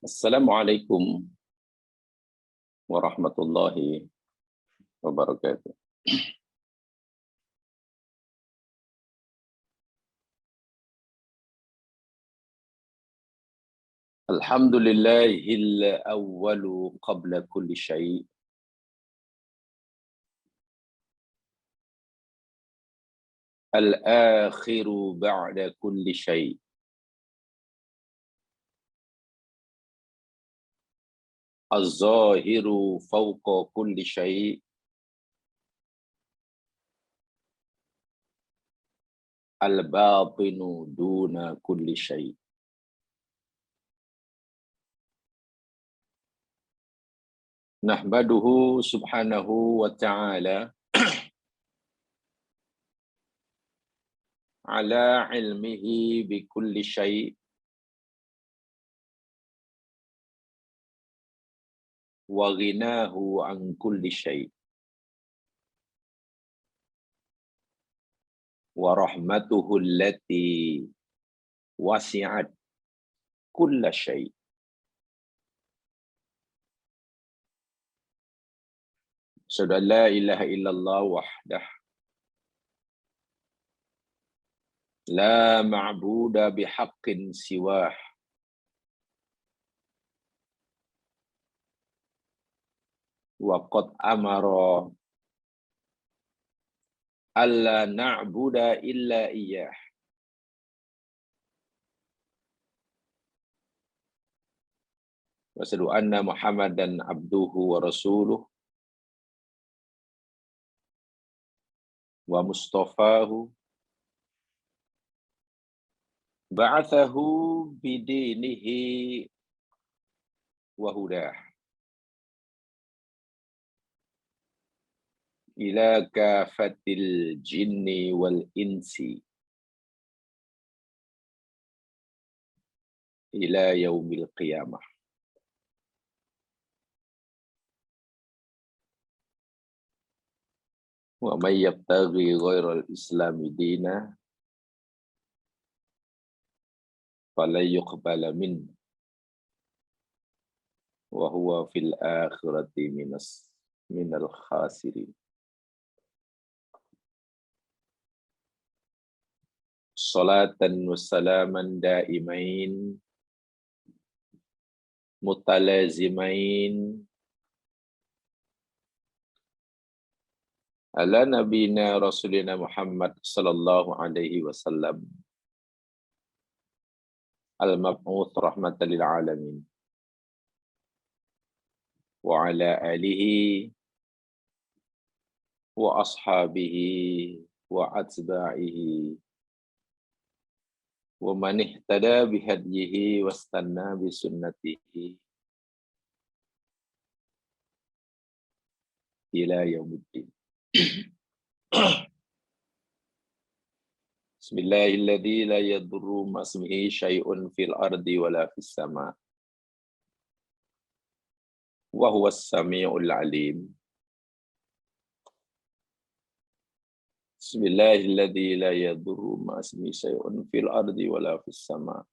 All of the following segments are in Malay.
Assalamualaikum warahmatullahi wabarakatuh. Alhamdulillahil awwalu qabla kulli syai'. Al-akhiru ba'da kulli syai'. Az-zahiru fawqa kulli syai'. Al-batinu duna kulli syai'. Nahmaduhu subhanahu wa ta'ala ala ilmihi bi kulli syai' wa ghinahu an kulli syai'. Wa rahmatuhu allati wasi'at kulla syai'. Asyhadu an la ilaha illallah wahdah la ma'buda bihaqqin siwah. Wa qad amara alla na'buda illa iyyah. Wa asyhadu anna Muhammadan abduhu wa rasuluh wa mustafahu ba'athahu bidinihi wa hudah ila kafatil jinni wal insi ila yaumil qiyamah. Wa may yabtaghi ghairal islami dina falan yuqbala min wa huwa fil akhirati minal khasirin. Salatan wa salaman daimain mutalazimain ala nabiyina rasulina Muhammad sallallahu alaihi wasallam al-mab'uts rahmatan lil alamin wa ala alihi wa ashabihi wa atba'ihi wa man ihtada bihadyihi wastanna bisunnatihi ila yaumiddin. Bismillahilladzi la yadurru ma'asmihi syai'un fil ardi wala fis sama' wa huwas sami'ul alim. Bismillahilladzi la yadurru ma'asmihi syai'un fil ardi wala fis sama'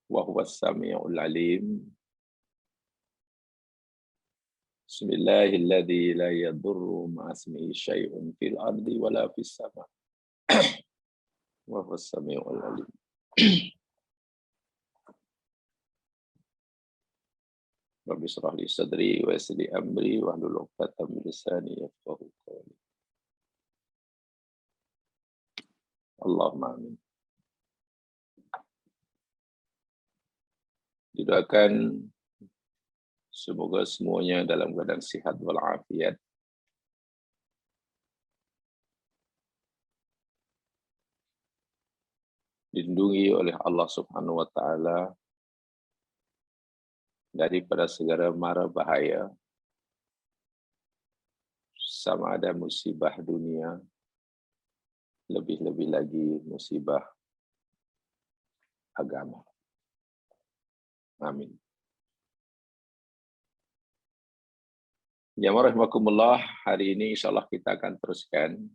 wa huwas sami'ul alim. Bismillahilladzi la yadurru ma'asmihi syai'un fil ardi wala fis sama' wa huwas sami'ul alim. Rabbi shrah li sadri wa yassir li amri wahlul 'uqdatam min lisani yafqahu qawli. Allahumma amin. Didoakan semoga semuanya dalam keadaan sihat walafiat. Dilindungi oleh Allah Subhanahu wa taala daripada segala mara bahaya, sama ada musibah dunia, lebih-lebih lagi musibah agama. Amin. Jamaah rahimakumullah, hari ini insyaallah kita akan teruskan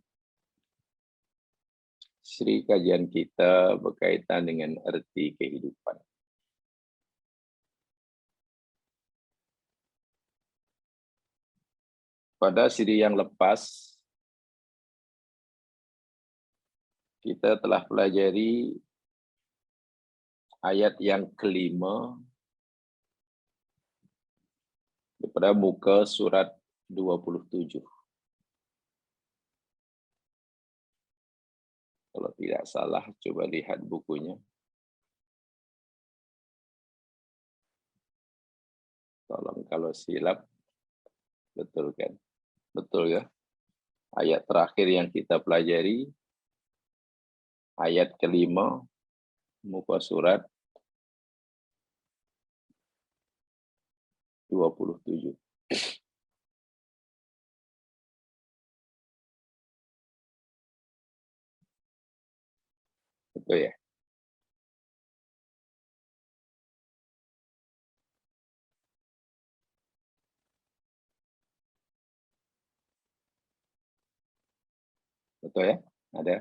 seri kajian kita berkaitan dengan arti kehidupan. Pada siri yang lepas, kita telah pelajari ayat yang kelima daripada muka surat 27. Kalau tidak salah, coba lihat bukunya. Tolong kalau silap, betul kan? Betul ya? Ayat terakhir yang kita pelajari, ayat kelima, muka surat 27. Betul ya? Betul ya? Ada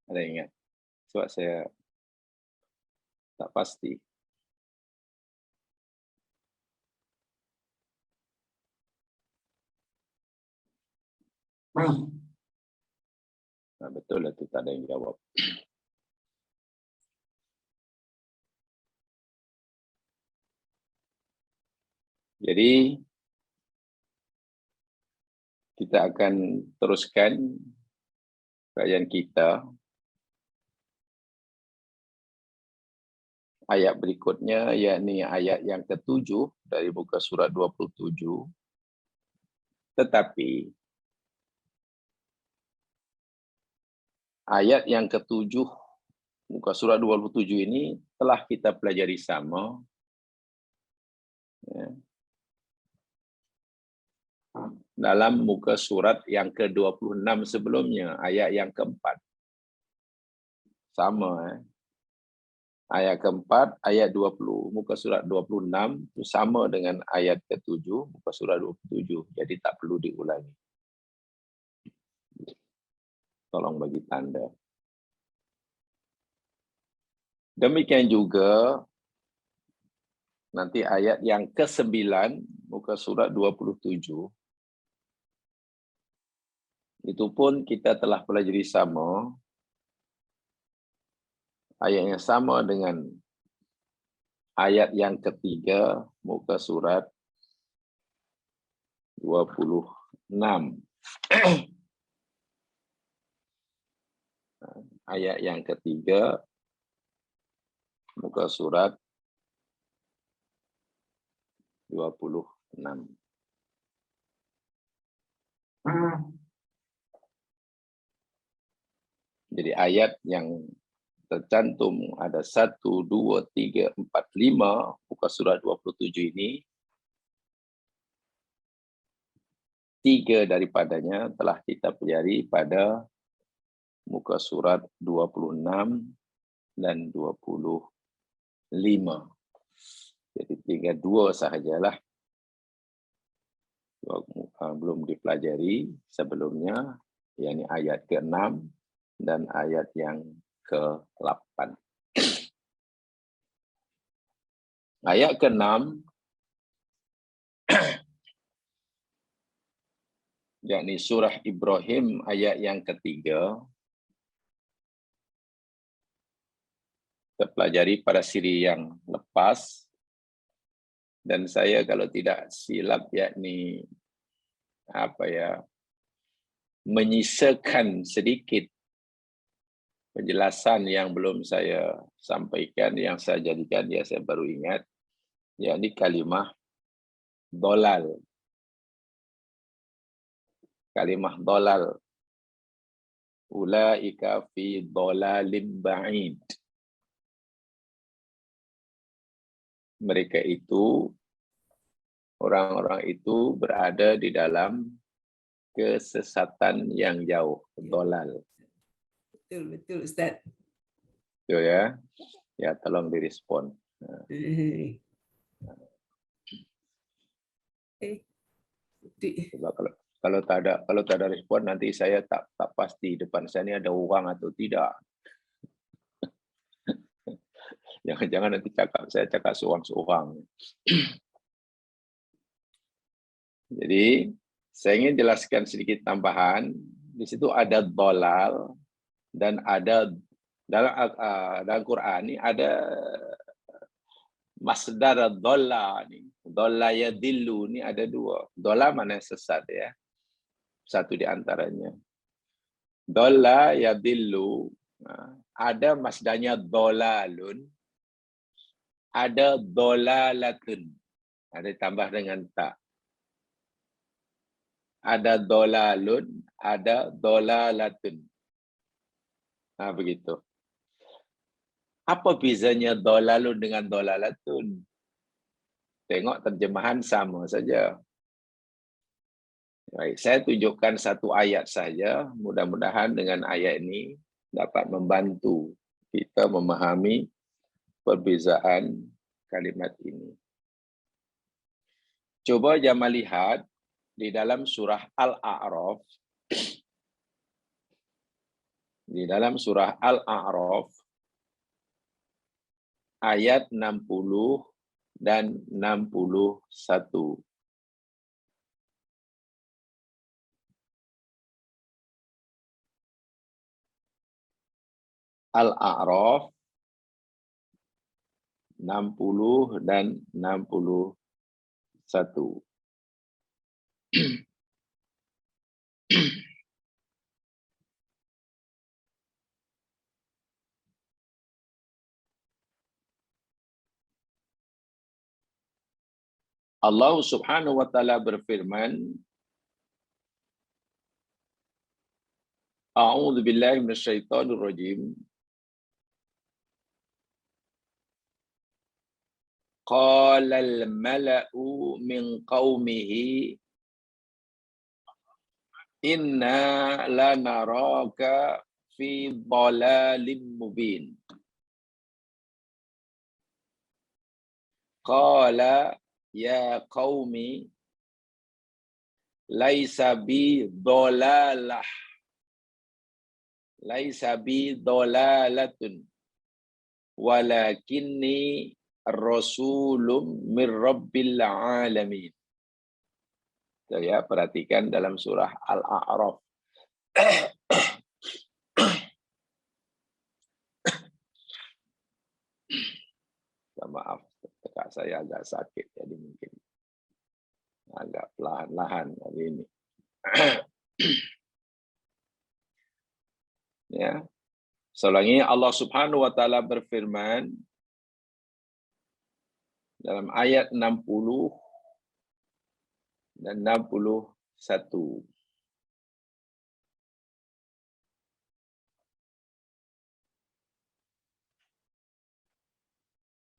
yang ingat. Sebab saya tak pasti. Nah, betul itu tak ada yang jawab. Jadi kita akan teruskan kajian kita. Ayat berikutnya, yakni ayat yang ke-7 dari muka surat 27. Tetapi ayat yang ke-7 muka surat 27 ini telah kita pelajari sama. Ya, dalam muka surat yang ke-26 sebelumnya, ayat yang ke-4. Sama. Ayat ke-4, ayat 20, muka surat 26, itu sama dengan ayat ke-7, muka surat 27. Jadi tak perlu diulangi. Tolong bagi tanda. Demikian juga, nanti ayat yang ke-9, muka surat 27, itu pun kita telah pelajari sama. Ayat yang sama dengan ayat yang ketiga, muka surat 26. Ayat yang ketiga, muka surat 26. Jadi ayat yang tercantum ada 1, 2, 3, 4, 5, muka surat 27 ini, 3 daripadanya telah kita pelajari pada muka surat 26 dan 25. Jadi tinggal 2 sahajalah belum dipelajari sebelumnya, yakni ayat ke-6 dan ayat yang ke-8. Ayat ke-6 yakni surah Ibrahim ayat yang ketiga, kita pelajari pada siri yang lepas, dan saya kalau tidak silap yakni menyisakan sedikit penjelasan yang belum saya sampaikan, yang saya jadikan, ya saya baru ingat, yakni kalimah dolal. Kalimah dolal. Ulaika fi dolalim ba'id. Mereka itu, orang-orang itu berada di dalam kesesatan yang jauh, dolal. Betul Ustaz. Betul ya? Ya, tolong direspon. Coba kalau tak ada respon, nanti saya tak pasti depan saya ini ada orang atau tidak. Jangan-jangan nanti saya cakap seorang-seorang. Jadi Saya ingin jelaskan sedikit tambahan. Di situ ada dolal dan ada dalam Quran ini ada masdar dolla ni. Dolla yadillu ni ada dua. Dolla mana sesat ya. Satu di antaranya. Dolla yadillu ada masdarnya dolalun, ada dolalatun. Ada tambah dengan tak. Ada dolalun, ada dolalatun. Nah, begitu. Apa bezanya dolalun dengan dolalatun? Tengok terjemahan sama saja. Baik, saya tunjukkan satu ayat saja. Mudah-mudahan dengan ayat ini dapat membantu kita memahami perbezaan kalimat ini. Coba Jamal lihat di dalam surah Al-A'raf. Di dalam surah Al-A'raf ayat 60 dan 61. Al-A'raf 60 dan 61. Allah Subhanahu wa taala berfirman, A'udzu billahi minasyaitonir rajim. Qala al-mala'u min qaumihi inna lanaraka fi dhalalim mubin. Qala ya qaumi laisa bi dhalalah. Laisa bi dhalalatun. Walakinni rasulun mir rabbil alamin. Ya, perhatikan dalam surah Al-A'raf. Maaf, tekak saya agak sakit, jadi mungkin agak perlahan-lahan kali ini. Ya. Selanjutnya Allah Subhanahu wa taala berfirman dalam ayat 60 dan 61.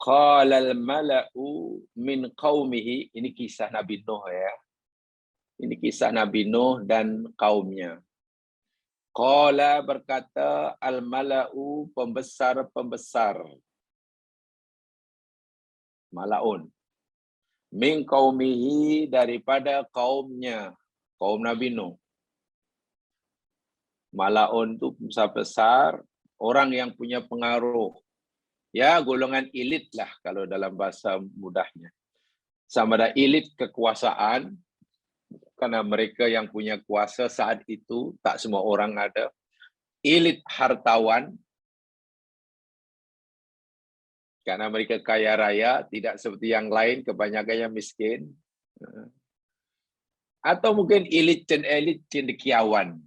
Qala al-mala'u min qaumihi, ini kisah Nabi Nuh ya. Ini kisah Nabi Nuh dan kaumnya. Qala berkata al-mala'u, pembesar-pembesar. Mala'un. Min qaumihi, daripada kaumnya, kaum Nabi Nuh. Mala'un itu besar-besar, orang yang punya pengaruh. Ya, golongan elit lah kalau dalam bahasa mudahnya. Sama ada elit kekuasaan, karena mereka yang punya kuasa saat itu, tak semua orang ada. Elit hartawan, karena mereka kaya raya, tidak seperti yang lain, kebanyakan yang miskin. Atau mungkin elit cendekiawan,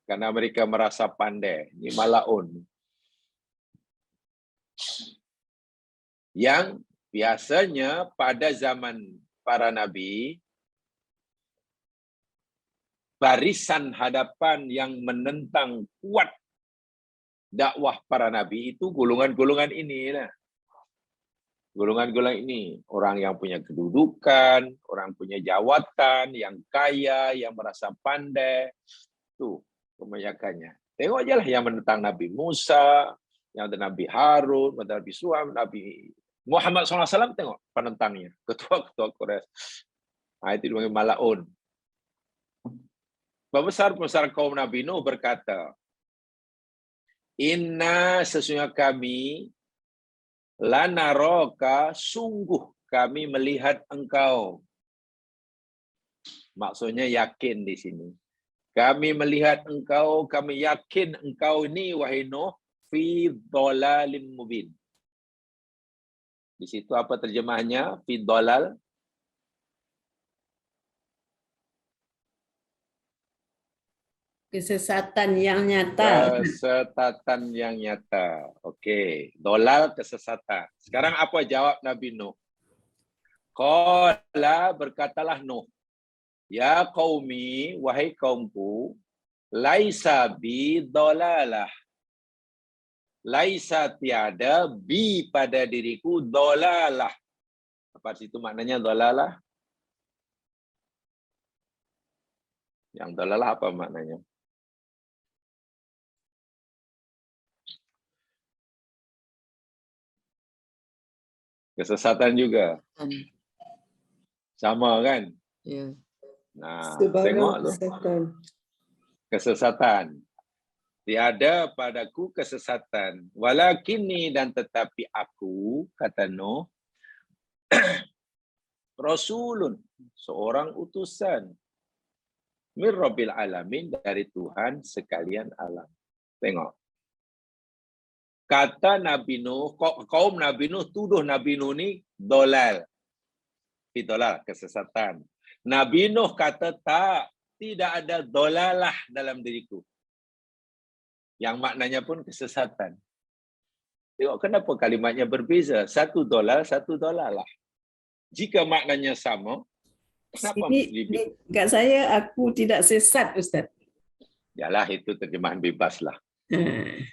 karena mereka merasa pandai. Ini malaun. Yang biasanya pada zaman para nabi, barisan hadapan yang menentang kuat dakwah para nabi itu golongan-golongan ini lah. Golongan-golongan ini, orang yang punya kedudukan, orang punya jawatan, yang kaya, yang merasa pandai, itu kebanyakannya. Tengok aja lah yang menentang Nabi Musa, yang ada Nabi Harun, ada Nabi Suhaib, Nabi Muhammad SAW, tengok penentangnya, ketua-ketua Quraisy. Nah, itu dipanggil Malaun. Pembesar-pembesar kaum Nabi Nuh berkata, Inna, sesungguhnya kami, lanaraka, sungguh kami melihat engkau. Maksudnya yakin di sini. Kami melihat engkau, kami yakin engkau ini wahai Nuh fi dhalalin mubin. Di situ apa terjemahnya? Fi dhalal. Kesesatan yang nyata. Kesesatan yang nyata. Okey, dhalal kesesatan. Sekarang apa jawab Nabi Nuh? Qala, berkatalah Nuh, ya qaumi, wahai kaumku, laisa bi dhalalah. Laisa tiada bi pada diriku dhalalah. Apa situ maknanya dhalalah? Yang dhalalah apa maknanya? Kesesatan juga. Sama kan? Ya. Nah, Sebarang tengok tu. kesesatan. Kesesatan. Tiada padaku kesesatan. Walakinni, dan tetapi aku, kata Nuh, Rasulun, seorang utusan. Min Rabbil Alamin, dari Tuhan sekalian alam. Tengok. Kata Nabi Nuh, kaum Nabi Nuh tuduh Nabi Nuh ni dolal. Itulah kesesatan. Nabi Nuh kata tak, tidak ada dolalah dalam diriku. Yang maknanya pun kesesatan. Tengok kenapa kalimatnya berbeza. Satu dolal, satu dolalah. Jika maknanya sama, kenapa Ini kat saya, aku tidak sesat, Ustaz. yalah, itu terjemahan bebas lah. Hmm.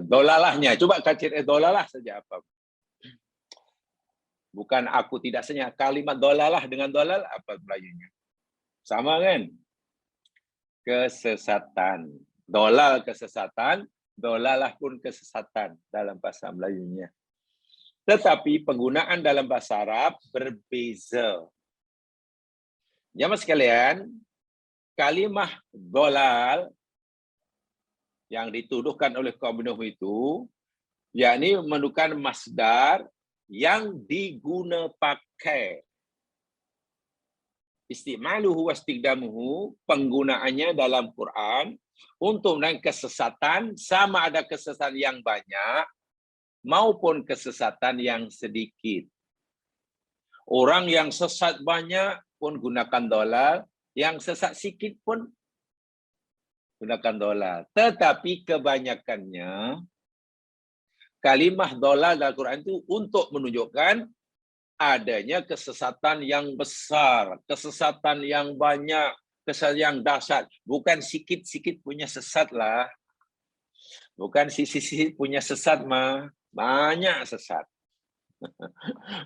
Dolalahnya, coba kacir dolalah saja apa. Bukan aku tidak senyap. Kalimat dolalah dengan dolal, apa Melayunya? Sama kan? Kesesatan. Dolal kesesatan, dolalah pun kesesatan dalam bahasa Melayunya. Tetapi penggunaan dalam bahasa Arab berbeza. Jamaah sekalian, kalimah dolal yang dituduhkan oleh kaum Nuh itu, yakni menunjukkan masdar yang diguna pakai. Istimaluhu wa istigdamuhu, penggunaannya dalam Quran untuk menaikkan kesesatan, sama ada kesesatan yang banyak maupun kesesatan yang sedikit. Orang yang sesat banyak pun gunakan dolal, yang sesat sedikit pun gunakan dolal. Tetapi kebanyakannya kalimah dolal dalam Quran itu untuk menunjukkan adanya kesesatan yang besar, kesesatan yang banyak, kesesatan yang dahsyat. Bukan sikit-sikit punya sesat lah. Bukan sisi-sisi punya sesat mah. Banyak sesat.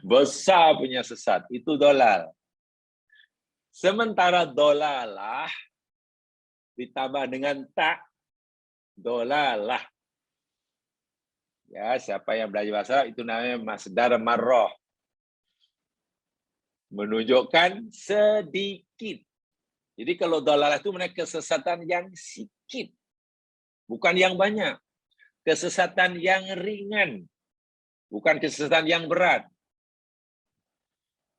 Besar punya sesat. Itu dolal. Sementara dolalah ditambah dengan tak, dolalah. Ya, siapa yang belajar bahasa itu namanya masdar marrah. Menunjukkan sedikit. Jadi kalau dolalah itu menaikkan kesesatan yang sedikit. Bukan yang banyak. Kesesatan yang ringan. Bukan kesesatan yang berat.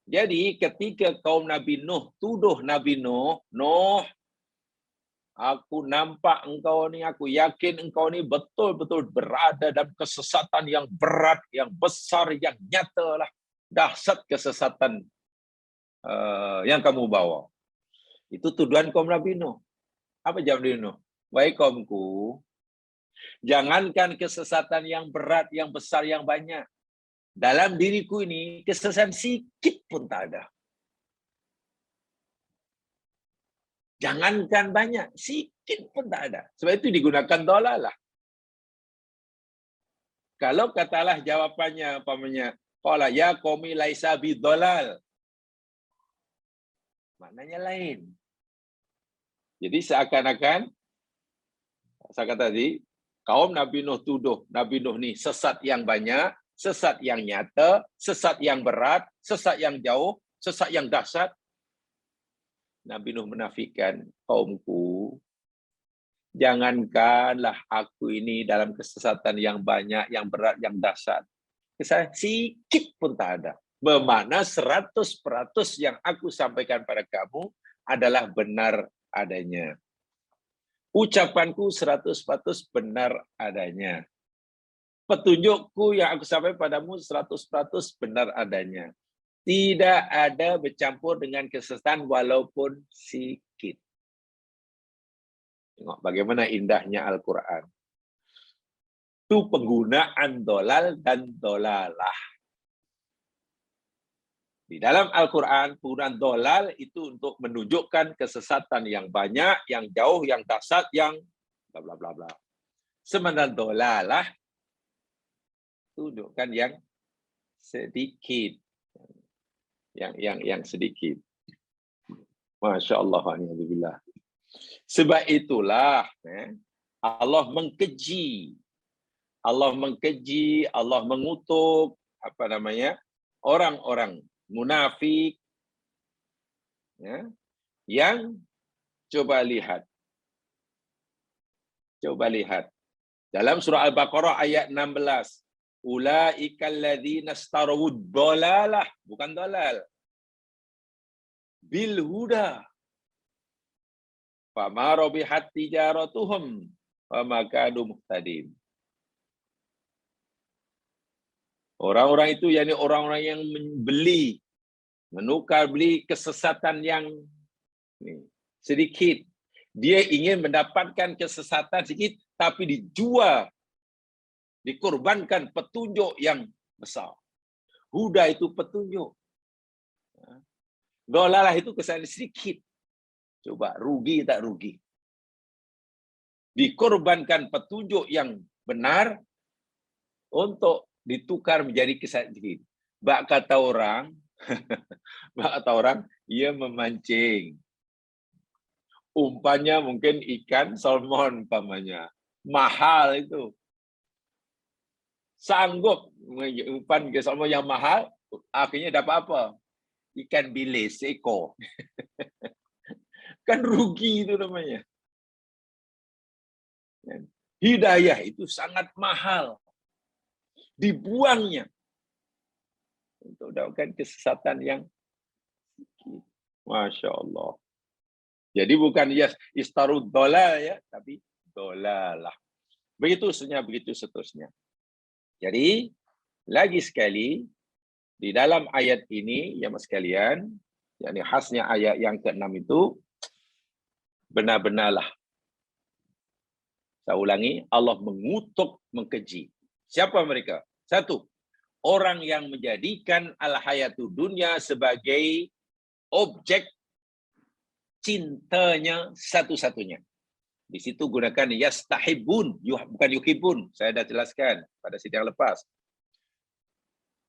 Jadi ketika kaum Nabi Nuh tuduh Nabi Nuh, Nuh, aku nampak engkau ni, aku yakin engkau ni betul-betul berada dalam kesesatan yang berat, yang besar, yang nyata lah. Dahsyat kesesatan yang kamu bawa. Itu tuduhan kaum Nabi Nuh. Apa jawab Nabi Nuh? Wahai kaumku, jangankan kesesatan yang berat, yang besar, yang banyak. Dalam diriku ini, kesesatan sikit pun tak ada. Jangankan banyak, sikit pun tak ada. Sebab itu digunakan dolalah. Kalau katalah jawapannya, umpamanya, qala ya qaumi laisa bidolal. Maknanya lain. Jadi seakan-akan, saya kata tadi, kaum Nabi Nuh tuduh Nabi Nuh ni sesat yang banyak, sesat yang nyata, sesat yang berat, sesat yang jauh, sesat yang dahsyat. Nabi Nuh menafikan, kaumku, jangankanlah aku ini dalam kesesatan yang banyak, yang berat, yang dahsyat. Kesalahan sikit pun tak ada. Bermakna 100% yang aku sampaikan pada kamu adalah benar adanya. Ucapanku 100% benar adanya. Petunjukku yang aku sampaikan padamu 100% benar adanya. Tidak ada bercampur dengan kesesatan walaupun sikit. Tengok bagaimana indahnya Al-Quran. Itu penggunaan dolal dan dolalah. Di dalam Al-Quran, penggunaan dolal itu untuk menunjukkan kesesatan yang banyak, yang jauh, yang dahsyat, yang bla bla bla bla. Sementara dolalah tunjukkan yang sedikit. Yang sedikit. Masya Allah. Sebab itulah Allah mengkeji, Allah mengutuk orang-orang munafik yang coba lihat dalam surah Al-Baqarah ayat 16. Ulaikal ladzina istarawud dolalah, bukan dolal, bil huda fama rabihat tijaratuhum fama kanu muhtadin. Orang-orang itu yakni orang-orang yang membeli, menukar beli kesesatan yang sedikit. Dia ingin mendapatkan kesesatan sedikit tapi dijual, dikorbankan petunjuk yang besar. Huda itu petunjuk. Dolalah itu kesalahan sedikit. Coba rugi tak rugi. Dikorbankan petunjuk yang benar untuk ditukar menjadi kesalahan sedikit. Bak kata orang, ia memancing. Umpannya mungkin ikan salmon umpamanya. Mahal itu. Sanggup umpan ke salmon yang mahal, akhirnya dapat apa? Ikan bilis seekor. Kan rugi itu namanya. Hidayah itu sangat mahal. Dibuangnya untuk mendapatkan kesesatan yang Masya Allah. Jadi bukan istarud dolal ya, tapi dolalah. Begitu seterusnya. Jadi lagi sekali di dalam ayat ini ya mas sekalian, yakni khasnya ayat yang ke-6 itu benar-benarlah. Saya ulangi, Allah mengutuk, mengkeji. Siapa mereka? Satu, orang yang menjadikan al-hayatu dunya sebagai objek cintanya satu-satunya. Di situ gunakan yastahibun, bukan yuhibun. Saya dah jelaskan pada sidang lepas.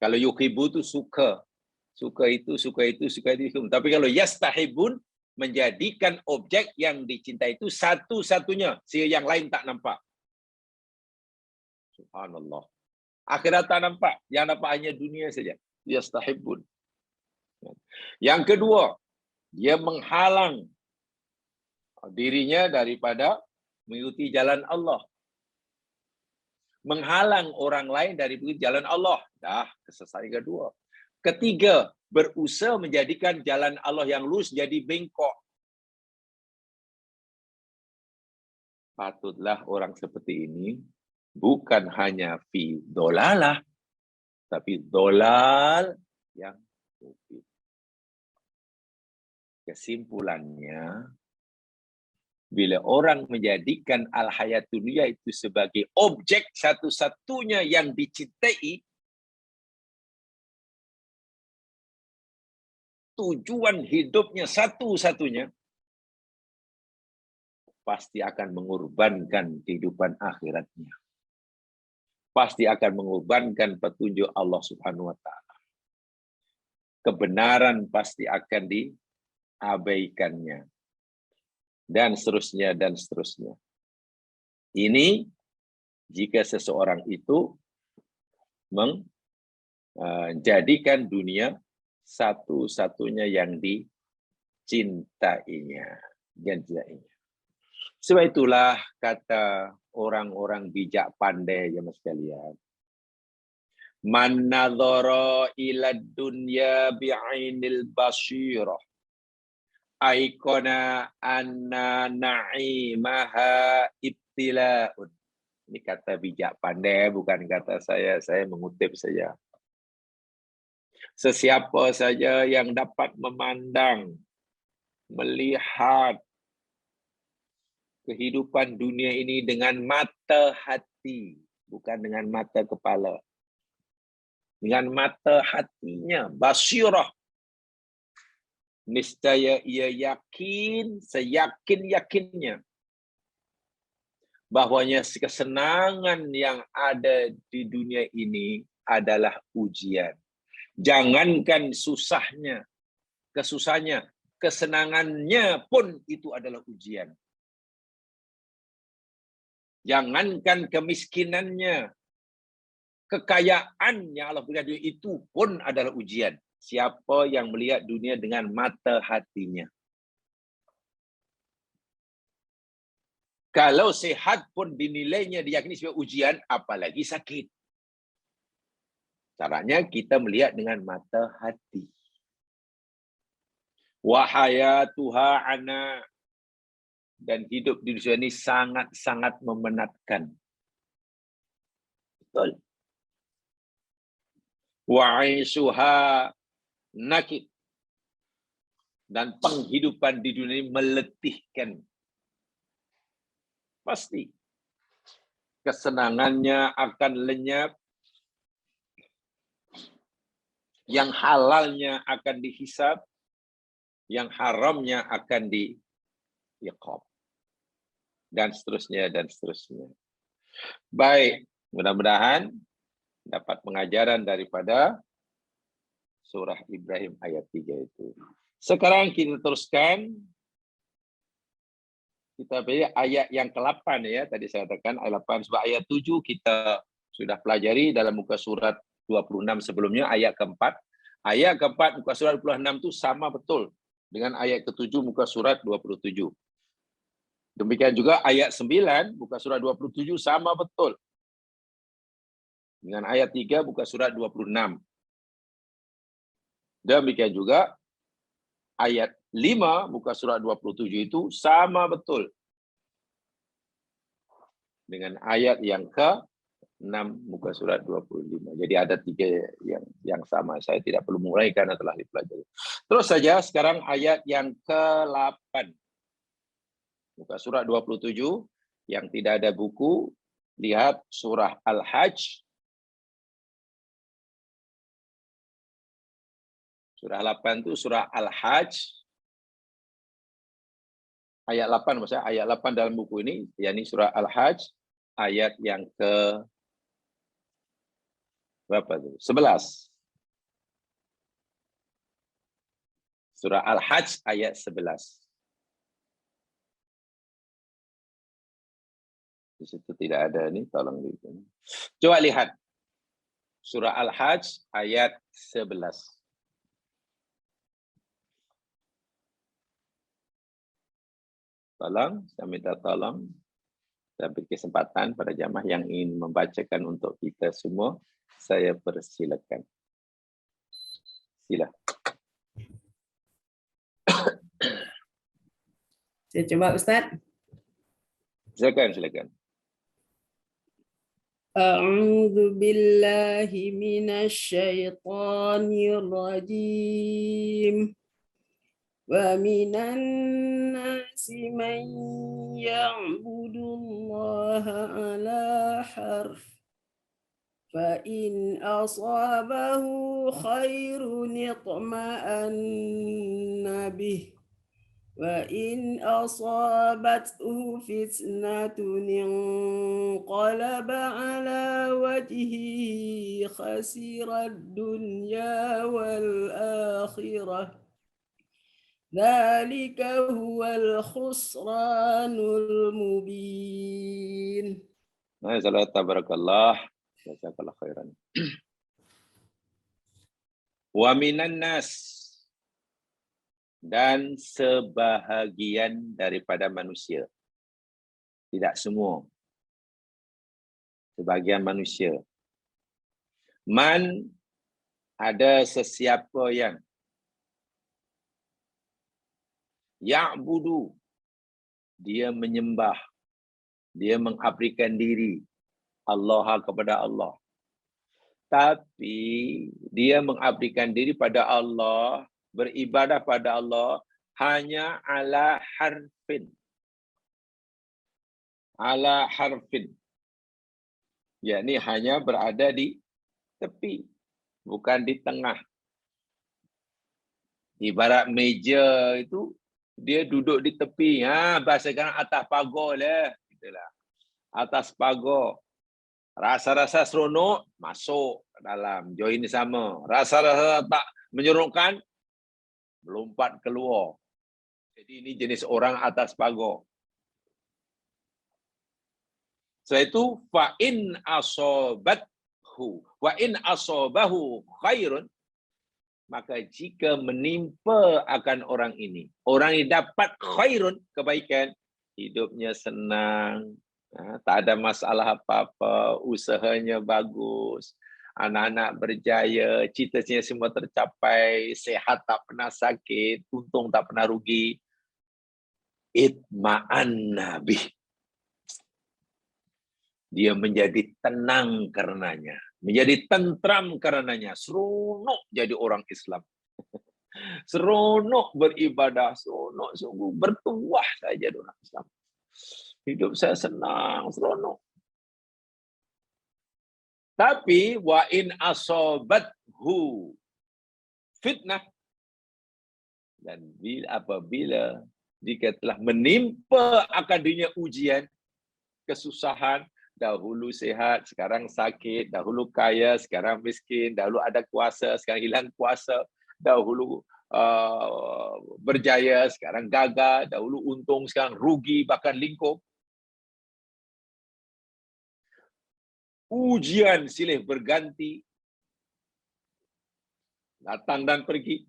Kalau yuhibu itu suka. Suka itu. Tapi kalau yastahibun, menjadikan objek yang dicintai itu satu-satunya. Sehingga yang lain tak nampak. Subhanallah. Akhirat tak nampak. Yang nampak hanya dunia saja. Yastahibun. Yang kedua, dia menghalang dirinya daripada mengikuti jalan Allah. Menghalang orang lain dari mengikuti jalan Allah. Dah, kesesatan kedua. Ketiga, berusaha menjadikan jalan Allah yang lurus jadi bengkok. Patutlah orang seperti ini bukan hanya fi dolalah, tapi dolal yang mubin. Kesimpulannya, bila orang menjadikan al-hayatun dunya itu sebagai objek satu-satunya yang dicintai, tujuan hidupnya satu-satunya, pasti akan mengorbankan kehidupan akhiratnya. Pasti akan mengorbankan petunjuk Allah Subhanahu wa Ta'ala. Kebenaran pasti akan diabaikannya. Dan seterusnya, dan seterusnya. Ini jika seseorang itu menjadikan dunia satu-satunya yang dicintainya. Sebab itulah kata orang-orang bijak pandai ya mas sekalian. Man nadhara ila dunya bi'ainil basirah aikona anna na'imaha ibtila'un. Ini kata bijak pandai, bukan kata saya mengutip saja. Sesiapa saja yang dapat memandang, melihat kehidupan dunia ini dengan mata hati, bukan dengan mata kepala. Dengan mata hatinya, basirah. Niscaya ia yakin, seyakin-yakinnya bahwanya kesenangan yang ada di dunia ini adalah ujian. Jangankan susahnya, kesusahannya, kesenangannya pun itu adalah ujian. Jangankan kemiskinannya, kekayaan yang Allah berikan itu pun adalah ujian. Siapa yang melihat dunia dengan mata hatinya. Kalau sehat pun dinilainya, diyakini sebagai ujian, apalagi sakit. Caranya kita melihat dengan mata hati. Wahayatuha ana, dan hidup di dunia ini sangat-sangat memenatkan. Betul. Wa'ishuha nakid, dan penghidupan di dunia ini meletihkan. Pasti. Kesenangannya akan lenyap. Yang halalnya akan dihisab. Yang haramnya akan diiqab. Dan seterusnya, dan seterusnya. Baik, mudah-mudahan dapat pengajaran daripada surah Ibrahim ayat 3 itu. Sekarang kita teruskan. Kita pilih ayat yang ke-8 ya. Tadi saya katakan ayat 8. Sebab ayat 7 kita sudah pelajari dalam muka surat 26 sebelumnya. Ayat ke-4. Ayat ke-4 muka surat 26 itu sama betul dengan ayat ke-7 muka surat 27. Demikian juga ayat 9 muka surat 27 sama betul dengan ayat 3 muka surat 26. Demikian juga ayat 5 muka surat 27 itu sama betul dengan ayat yang ke-6 muka surat 25. Jadi ada 3 yang sama. Saya tidak perlu mulai karena telah dipelajari. Terus saja sekarang ayat yang ke-8 muka surat 27 yang tidak ada buku, lihat surah Al-Hajj. Surah 8 itu surah Al-Hajj. Ayat 8 maksudnya, ayat 8 dalam buku ini, yakni surah Al-Hajj, ayat yang ke berapa itu? 11. Surah Al-Hajj ayat 11. Di situ tidak ada ini, tolong lihat. Coba lihat. Surah Al-Hajj ayat 11. Tolong, saya minta tolong. Saya beri kesempatan pada jamaah yang ingin membacakan untuk kita semua. Saya persilakan. Sila. Saya coba Ustaz. Silakan. A'udzu billahi minasy syaithanir rajim. Wa minan nasi man ya'budullaha ala harf. Fa in asabahu khairun itma'anna bih. وَإِنْ أَصَابَتْهُ فِتْنَةٌ انقلب على وجهه خسر الدنيا والآخرة ذلك هو الخسران المبين. Tabarakallah. Jazakallah khairan. Wa minan nas, dan sebahagian daripada manusia. Tidak semua. Sebahagian manusia. Man, ada sesiapa yang Ya'budu, dia menyembah, dia mengabdikan diri Allah kepada Allah. Tapi dia mengabdikan diri pada Allah, beribadah pada Allah hanya ala harfin. Ala harfin. Yakni hanya berada di tepi, bukan di tengah. Ibarat meja itu, dia duduk di tepi. Bahasa sekarang atas pagar lah. Itulah. Atas pagar. Rasa-rasa seronok, masuk ke dalam. Join sama. Rasa-rasa tak menyeronokkan, melompat keluar. Jadi ini jenis orang atas pagar. Setelah itu, fa'in asobathu. Wa'in asobahu khairun. Maka jika menimpa akan orang ini, orang ini dapat khairun, kebaikan, hidupnya senang, tak ada masalah apa-apa, usahanya bagus, anak-anak berjaya, cita-cita semua tercapai, sehat tak pernah sakit, untung tak pernah rugi. Itma'an nabi. Dia menjadi tenang karenanya, menjadi tentram karenanya, seronok jadi orang Islam. Seronok beribadah, seronok sungguh bertuah saja orang Islam. Hidup saya senang, seronok. Tapi wa in asobathu fitnah, dan apabila jika telah menimpa akan dirinya ujian, kesusahan, dahulu sehat, sekarang sakit, dahulu kaya, sekarang miskin, dahulu ada kuasa, sekarang hilang kuasa, dahulu berjaya, sekarang gagal, dahulu untung, sekarang rugi, bahkan lingkup. Ujian silih berganti, datang dan pergi.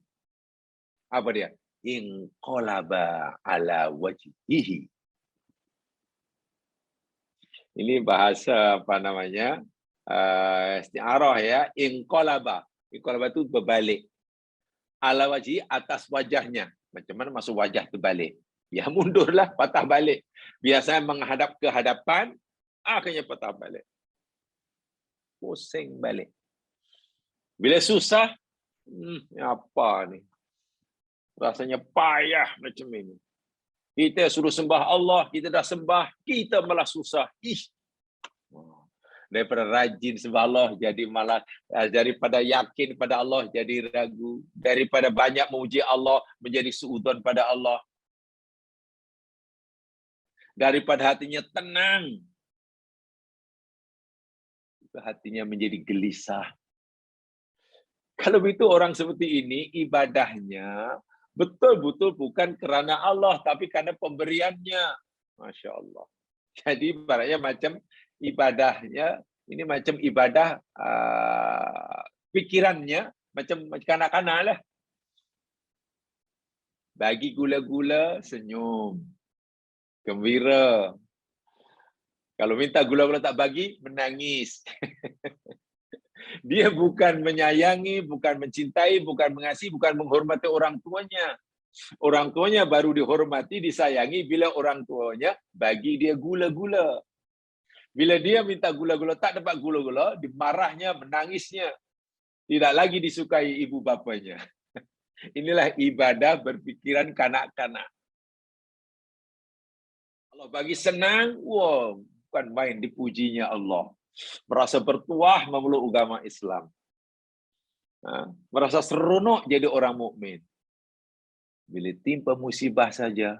Apa dia? Inqalaba ala wajhihi. Ini bahasa apa namanya? Isti'arah ya. Inqalaba. Inqalaba itu berbalik. Ala wajhi, atas wajahnya. Macam mana masuk wajah terbalik? Ya mundurlah, patah balik. Biasanya menghadap ke hadapan, akhirnya patah balik. Pusing balik. Bila susah, apa ni? Rasanya payah macam ini. Kita suruh sembah Allah, kita dah sembah, kita malah susah. Daripada rajin sembah Allah, jadi malah, daripada yakin pada Allah, jadi ragu. Daripada banyak memuji Allah, menjadi suudzon pada Allah. Daripada hatinya tenang, hatinya menjadi gelisah. Kalau begitu orang seperti ini, ibadahnya betul-betul bukan kerana Allah, tapi kerana pemberiannya. Masya Allah. Jadi ibaratnya macam ibadahnya, ini macam ibadah pikirannya, macam kanak-kanak lah. Bagi gula-gula, senyum. Gembira. Kalau minta gula-gula tak bagi, menangis. Dia bukan menyayangi, bukan mencintai, bukan mengasihi, bukan menghormati orang tuanya. Orang tuanya baru dihormati, disayangi bila orang tuanya bagi dia gula-gula. Bila dia minta gula-gula, tak dapat gula-gula, dimarahnya, menangisnya. Tidak lagi disukai ibu bapanya. Inilah ibadah berpikiran kanak-kanak. Allah bagi senang, wow, bukan main dipujinya Allah. Merasa bertuah memeluk agama Islam. Merasa seronok jadi orang mukmin. Bila timpa musibah saja,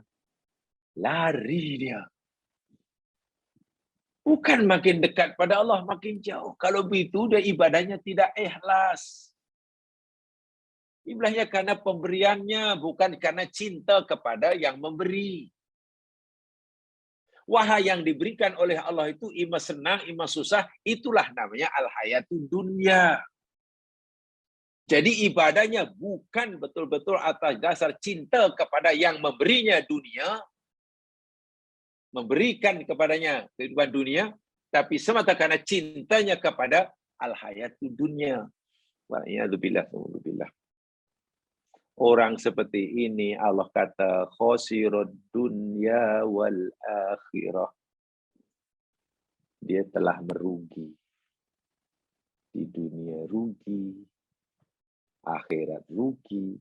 lari dia. Bukan makin dekat pada Allah, makin jauh. Kalau begitu, dia ibadahnya tidak ikhlas. Ibadahnya karena pemberiannya, bukan karena cinta kepada yang memberi. Wahai yang diberikan oleh Allah itu ima senang, ima susah, itulah namanya al-hayatud dunya. Jadi ibadahnya bukan betul-betul atas dasar cinta kepada yang memberinya dunia, memberikan kepadanya kehidupan dunia, tapi semata karena cintanya kepada al-hayatud dunya. Wa'iyadzubillah. Orang seperti ini Allah kata khosirud dunya wal akhirah. Dia telah merugi. Di dunia rugi, akhirat rugi.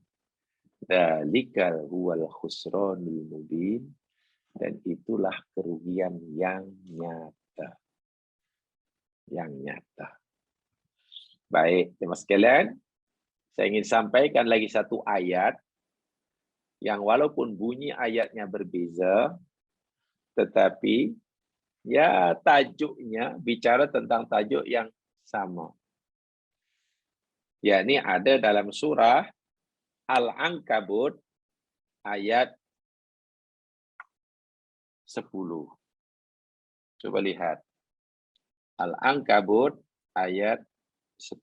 Dzalikal huwal khusranul mubin. Dan itulah kerugian yang nyata. Yang nyata. Baik, teman sekalian, saya ingin sampaikan lagi satu ayat yang walaupun bunyi ayatnya berbeza, tetapi ya tajuknya bicara tentang tajuk yang sama. Yakni ada dalam surah Al-Ankabut ayat 10. Coba lihat. Al-Ankabut ayat 10.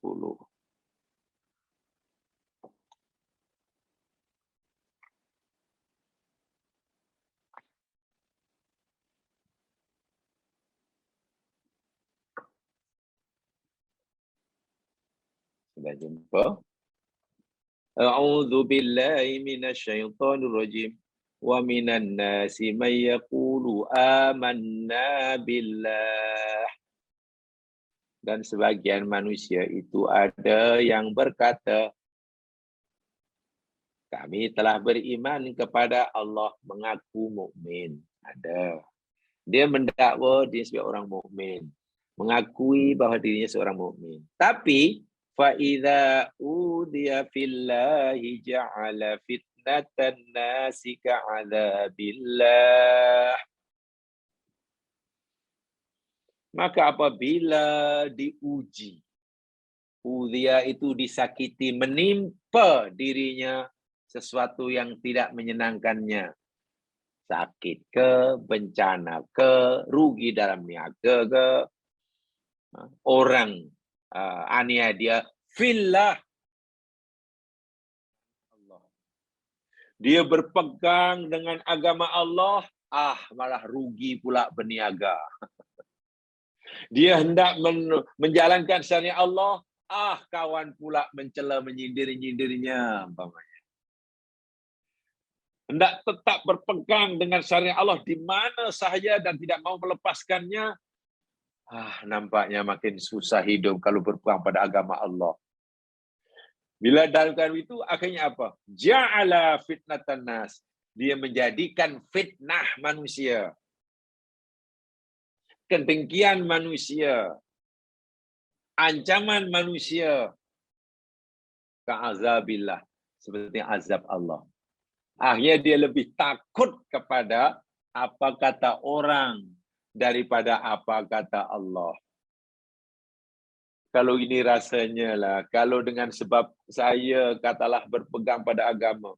Sudah jumpa? A'udzu billahi minasyaitonir rajim. Wa minan nasi may yaqulu amanna billah. Dan sebagian manusia itu ada yang berkata, kami telah beriman kepada Allah, mengaku mukmin. Ada. Dia mendakwa dia sebagai orang mukmin, mengakui bahwa dirinya seorang mukmin. Tapi فَإِذَا أُوذِيَ فِي اللَّهِ جَعَلَ فِتْنَةَ النَّاسِ كَعَذَابِ اللَّهِ. Maka apabila diuji, udhiya itu disakiti, menimpa dirinya sesuatu yang tidak menyenangkannya, sakit ke, bencana ke, rugi dalam niaga ke, orang aniaya dia, fillah, Allah. Dia berpegang dengan agama Allah, malah rugi pula berniaga. Dia hendak menjalankan syariat Allah, kawan pula mencela menyindir-nyindirnya, umpamanya. Hendak tetap berpegang dengan syariat Allah di mana sahaja dan tidak mau melepaskannya, nampaknya makin susah hidup kalau berpegang pada agama Allah. Bila dalam itu akhirnya apa? Ja'ala fitnatan nas. Dia menjadikan fitnah manusia, kedengkian manusia, ancaman manusia, ka'azabillah, seperti azab Allah. Akhirnya dia lebih takut kepada apa kata orang daripada apa kata Allah. Kalau ini rasanya lah, kalau dengan sebab saya katalah berpegang pada agama,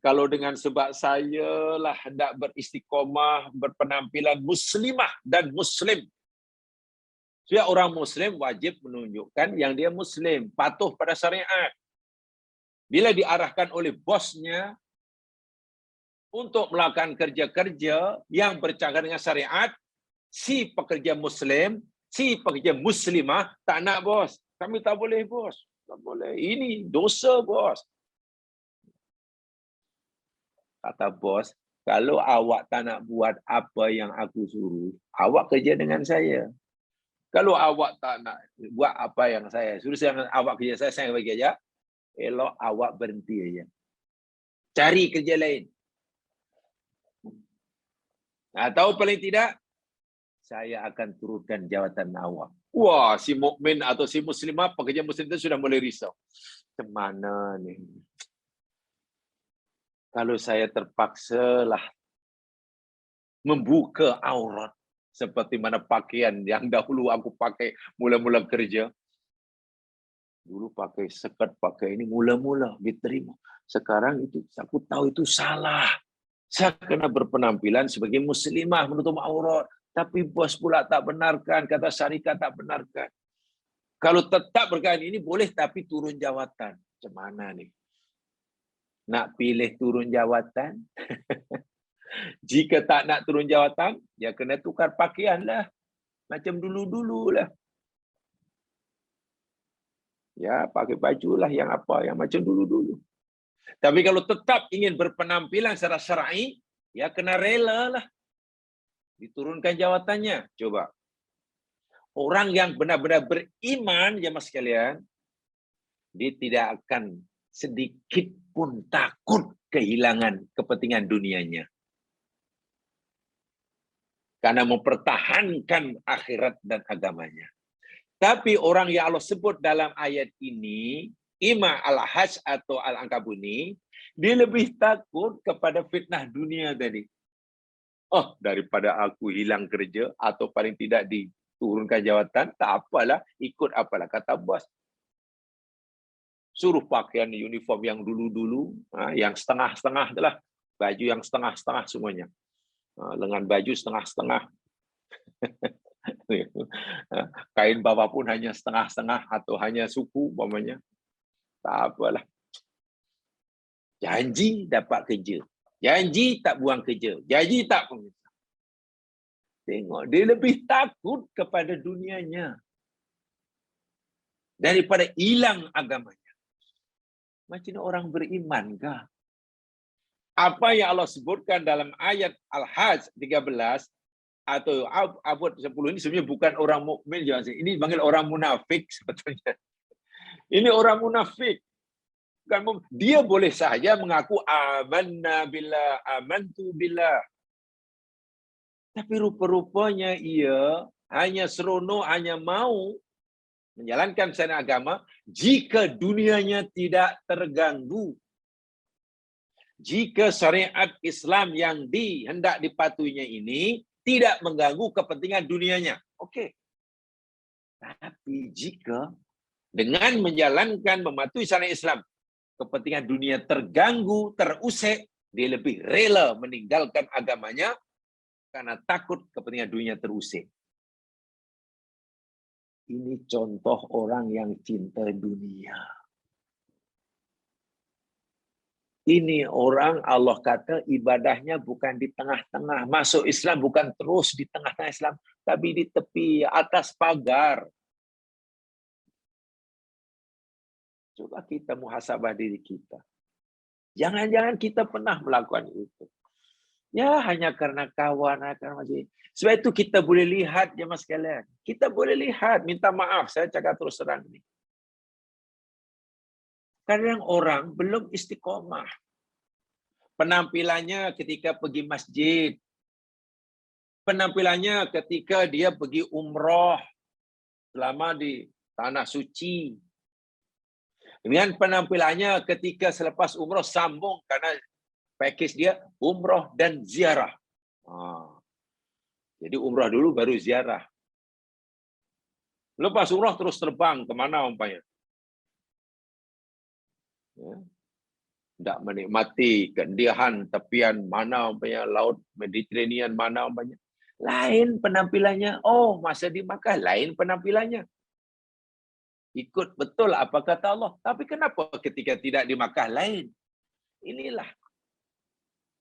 kalau dengan sebab saya lah hendak beristiqomah, berpenampilan muslimah dan muslim. Setiap orang muslim wajib menunjukkan yang dia muslim, patuh pada syariat. Bila diarahkan oleh bosnya untuk melakukan kerja-kerja yang bercakap dengan syariat, si pekerja muslim, si pekerja muslimah tak nak, bos. Kami tak boleh, bos. Tak boleh. Ini dosa, bos. Kata bos, kalau awak tak nak buat apa yang aku suruh, awak kerja dengan saya. Kalau awak tak nak buat apa yang saya suruh, awak kerja saya bagi aja. Elok awak berhenti aja. Cari kerja lain. Atau paling tidak, saya akan turunkan jawatan awak. Wah, si mukmin atau si muslimah, pekerja muslim itu sudah mulai risau. Kemana nih? Kalau saya terpaksalah membuka aurat, seperti mana pakaian yang dahulu aku pakai mula-mula kerja. Dulu pakai sekat, pakai ini mula-mula diterima. Sekarang itu aku tahu itu salah. Saya kena berpenampilan sebagai muslimah menutup aurat. Tapi bos pula tak benarkan, kata syarikat tak benarkan. Kalau tetap berkaitan ini boleh, tapi turun jawatan. Macam mana nih? Nak pilih turun jawatan? Jika tak nak turun jawatan, ya kena tukar pakaian lah. Macam dulu-dulu lah. Ya, pakai baju lah yang apa, yang macam dulu-dulu. Tapi kalau tetap ingin berpenampilan secara syar'i, ya kena rela lah. Diturunkan jawatannya. Coba. Orang yang benar-benar beriman, ya mas sekalian, dia tidak akan sedikit pun takut kehilangan kepentingan dunianya. Karena mempertahankan akhirat dan agamanya. Tapi orang yang Allah sebut dalam ayat ini, ima al-Hajj atau al-Ankabut ini, dia lebih takut kepada fitnah dunia tadi. Oh, daripada aku hilang kerja atau paling tidak diturunkan jawatan, tak apalah, ikut apalah kata bos. Suruh pakaian uniform yang dulu-dulu, yang setengah-setengah itulah, baju yang setengah-setengah semuanya. Lengan baju setengah-setengah. Kain bawah pun hanya setengah-setengah atau hanya suku umpamanya. Tak apalah. Janji dapat kerja. Janji tak buang kerja. Janji tak pemisah. Tengok, dia lebih takut kepada dunianya daripada hilang agamanya. Macam orang beriman kah? Apa yang Allah sebutkan dalam ayat Al-Hajj 13 atau abad 10 ini sebenarnya bukan orang mukmin, ini panggil orang munafik sebetulnya. Ini orang munafik. Dia boleh saja mengaku amanna billah, amantu billah. Tapi rupa-rupanya ia hanya seronok, hanya mau menjalankan syariat agama jika dunianya tidak terganggu. Jika syariat Islam yang hendak dipatuhinya ini tidak mengganggu kepentingan dunianya. Okey. Tapi jika dengan menjalankan mematuhi syariat Islam, kepentingan dunia terganggu, terusik, dia lebih rela meninggalkan agamanya karena takut kepentingan dunia terusik. Ini contoh orang yang cinta dunia. Ini orang Allah kata ibadahnya bukan di tengah-tengah. Masuk Islam bukan terus di tengah-tengah Islam, tapi di tepi, atas pagar. Coba kita muhasabah diri kita. Jangan-jangan kita pernah melakukan itu. Ya, hanya karena kawan, karena masih. Sebab itu kita boleh lihat, ya mas sekalian. Kita boleh lihat, minta maaf, saya cakap terus terang ini. Kadang orang belum istiqomah. Penampilannya ketika pergi masjid. Penampilannya ketika dia pergi umroh selama di tanah suci. Dengan penampilannya ketika selepas umroh sambung karena package dia umroh dan ziarah. Jadi umroh dulu baru ziarah. Lepas umroh terus terbang kemana umpamanya. Ya. Tidak menikmati keindahan tepian mana umpamanya, laut Mediterranean mana umpamanya. Lain penampilannya. Oh, masa di Makkah lain penampilannya. Ikut betul apa kata Allah. Tapi kenapa ketika tidak di Makkah lain? Inilah.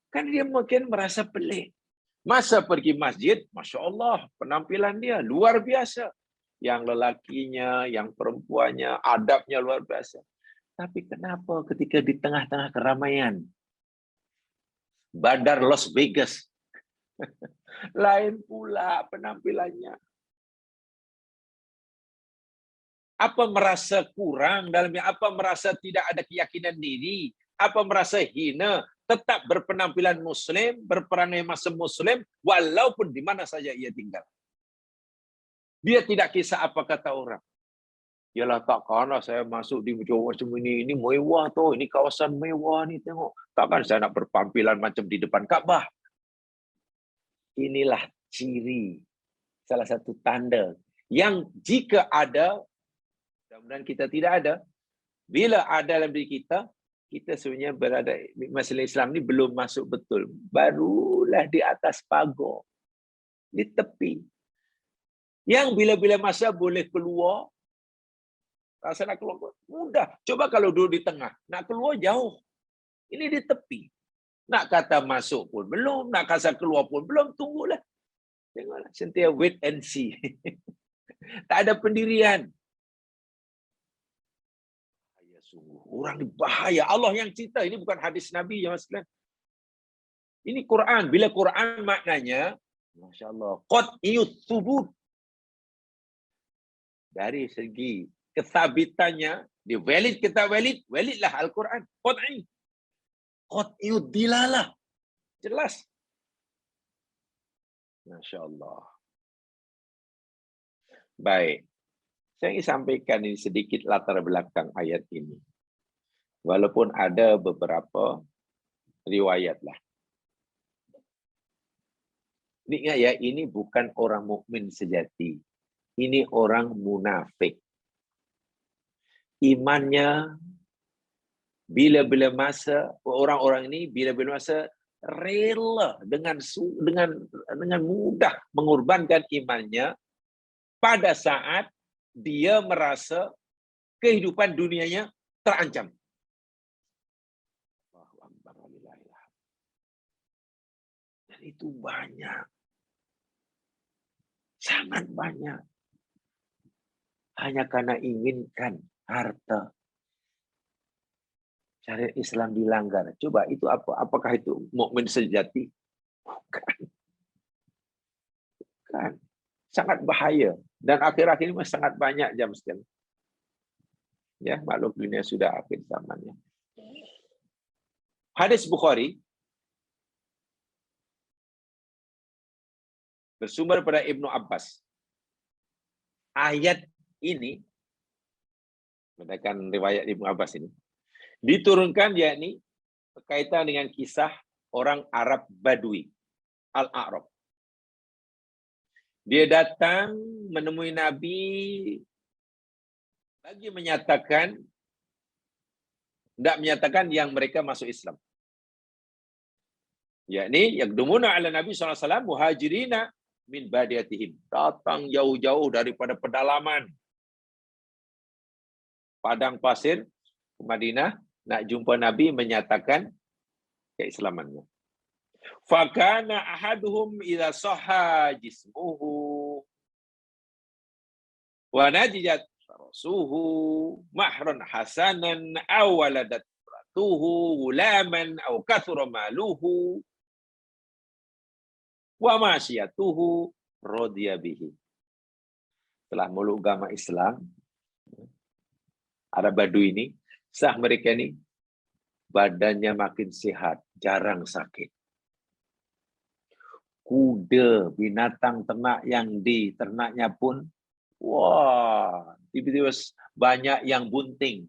Kan dia mungkin merasa pelik. Masa pergi masjid, Masya Allah, penampilan dia luar biasa. Yang lelakinya, yang perempuannya, adabnya luar biasa. Tapi kenapa ketika di tengah-tengah keramaian, bandar Las Vegas, lain pula penampilannya. Apa merasa kurang dalamnya? Apa merasa tidak ada keyakinan diri? Apa merasa hina? Tetap berpenampilan Muslim, berperangai masuk Muslim, walaupun di mana saja ia tinggal. Dia tidak kisah apa kata orang. Yalah takkanlah saya masuk di macam ini mewah tuh, ini kawasan mewah nih tengok. Takkan saya nak berpenampilan macam di depan Kaabah. Inilah ciri, salah satu tanda yang jika ada, mudah-mudahan kita tidak ada, bila ada dalam diri kita, kita sebenarnya berada, masalah Islam ni belum masuk betul. Barulah di atas pagar, di tepi. Yang bila-bila masa boleh keluar, rasa nak keluar mudah. Coba kalau duduk di tengah, nak keluar jauh. Ini di tepi. Nak kata masuk pun belum, nak kata keluar pun belum, tunggulah. Tengoklah, sentiasa wait and see. Tak ada pendirian. Sungguh, orang ini bahaya. Allah yang cerita. Ini bukan hadis Nabi ya, Mas. Ini Quran. Bila Quran maknanya, Masya Allah, qat'iyut thubut. Dari segi kesabitannya, dia valid kita valid, validlah Al-Quran. Qat'i. Qat'iyud dilalah. Jelas. Masya Allah. Baik. Saya ingin sampaikan ini sedikit latar belakang ayat ini. Walaupun ada beberapa riwayat lah. Ini ingat ya, ini bukan orang mukmin sejati. Ini orang munafik. Imannya bila-bila masa, orang-orang ini bila-bila masa rela dengan mudah mengorbankan imannya pada saat dia merasa kehidupan dunianya terancam. Dan itu banyak. Sangat banyak. Hanya karena inginkan harta. Syariat Islam dilanggar. Coba itu apa? Apakah itu mukmin sejati? Bukan. Bukan. Sangat bahaya. Dan akhir-akhir ini sangat banyak jam sekali. Ya, maklum dunia sudah akhir zamannya. Hadis Bukhari bersumber pada Ibnu Abbas. Ayat ini, berdasarkan riwayat Ibnu Abbas ini, diturunkan yakni berkaitan dengan kisah orang Arab Badui, Al-A'rab. Dia datang menemui Nabi bagi menyatakan, tidak menyatakan yang mereka masuk Islam. Yakni yaqdumuna ala Nabi SAW muhajirina min badiyatihim. Datang jauh-jauh daripada pedalaman padang pasir ke Madinah nak jumpa Nabi menyatakan keislamannya. Fakana ahaduhum idza sahha jismuhu wa najijat rasuhu mahran hasanan aw waladat ratuhu gulaman aw kathura maluhu wa masyiyatuhu radiya bihi. Setelah meluk agama Islam, Arab Badui ini, sah mereka ini badannya makin sehat, jarang sakit. Kuda, binatang ternak yang diternaknya pun, wah, tiba-tiba banyak yang bunting.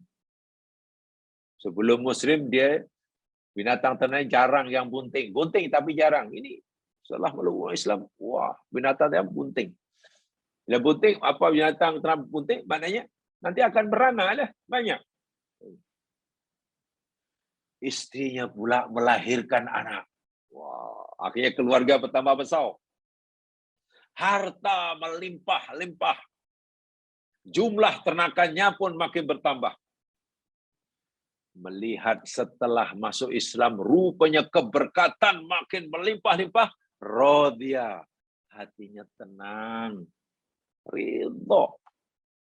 Sebelum Muslim dia binatang ternak jarang yang bunting. Bunting tapi jarang. Ini setelah meluk Islam, wah, binatang yang bunting. Bila bunting, apa binatang ternak bunting? Maknanya nanti akan beranak lah, banyak. Istrinya pula melahirkan anak. Wah, akhirnya keluarga bertambah besar. Harta melimpah-limpah. Jumlah ternakannya pun makin bertambah. Melihat setelah masuk Islam, rupanya keberkatan makin melimpah-limpah. Radhiya, hatinya tenang. Ridho.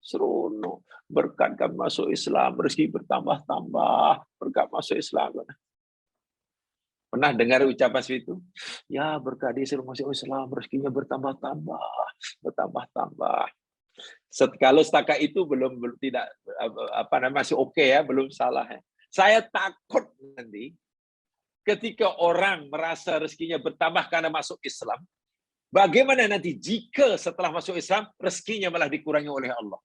Seronok. Berkat kami masuk Islam, rezeki bertambah-tambah. Berkat masuk Islam. Pernah dengar ucapan seperti itu? Ya, berkat dia suruh masuk Islam, rezekinya bertambah-tambah, bertambah-tambah. Kalau setakat itu belum tidak masih okey ya, belum salah ya. Saya takut nanti ketika orang merasa rezekinya bertambah karena masuk Islam, bagaimana nanti jika setelah masuk Islam rezekinya malah dikurangi oleh Allah?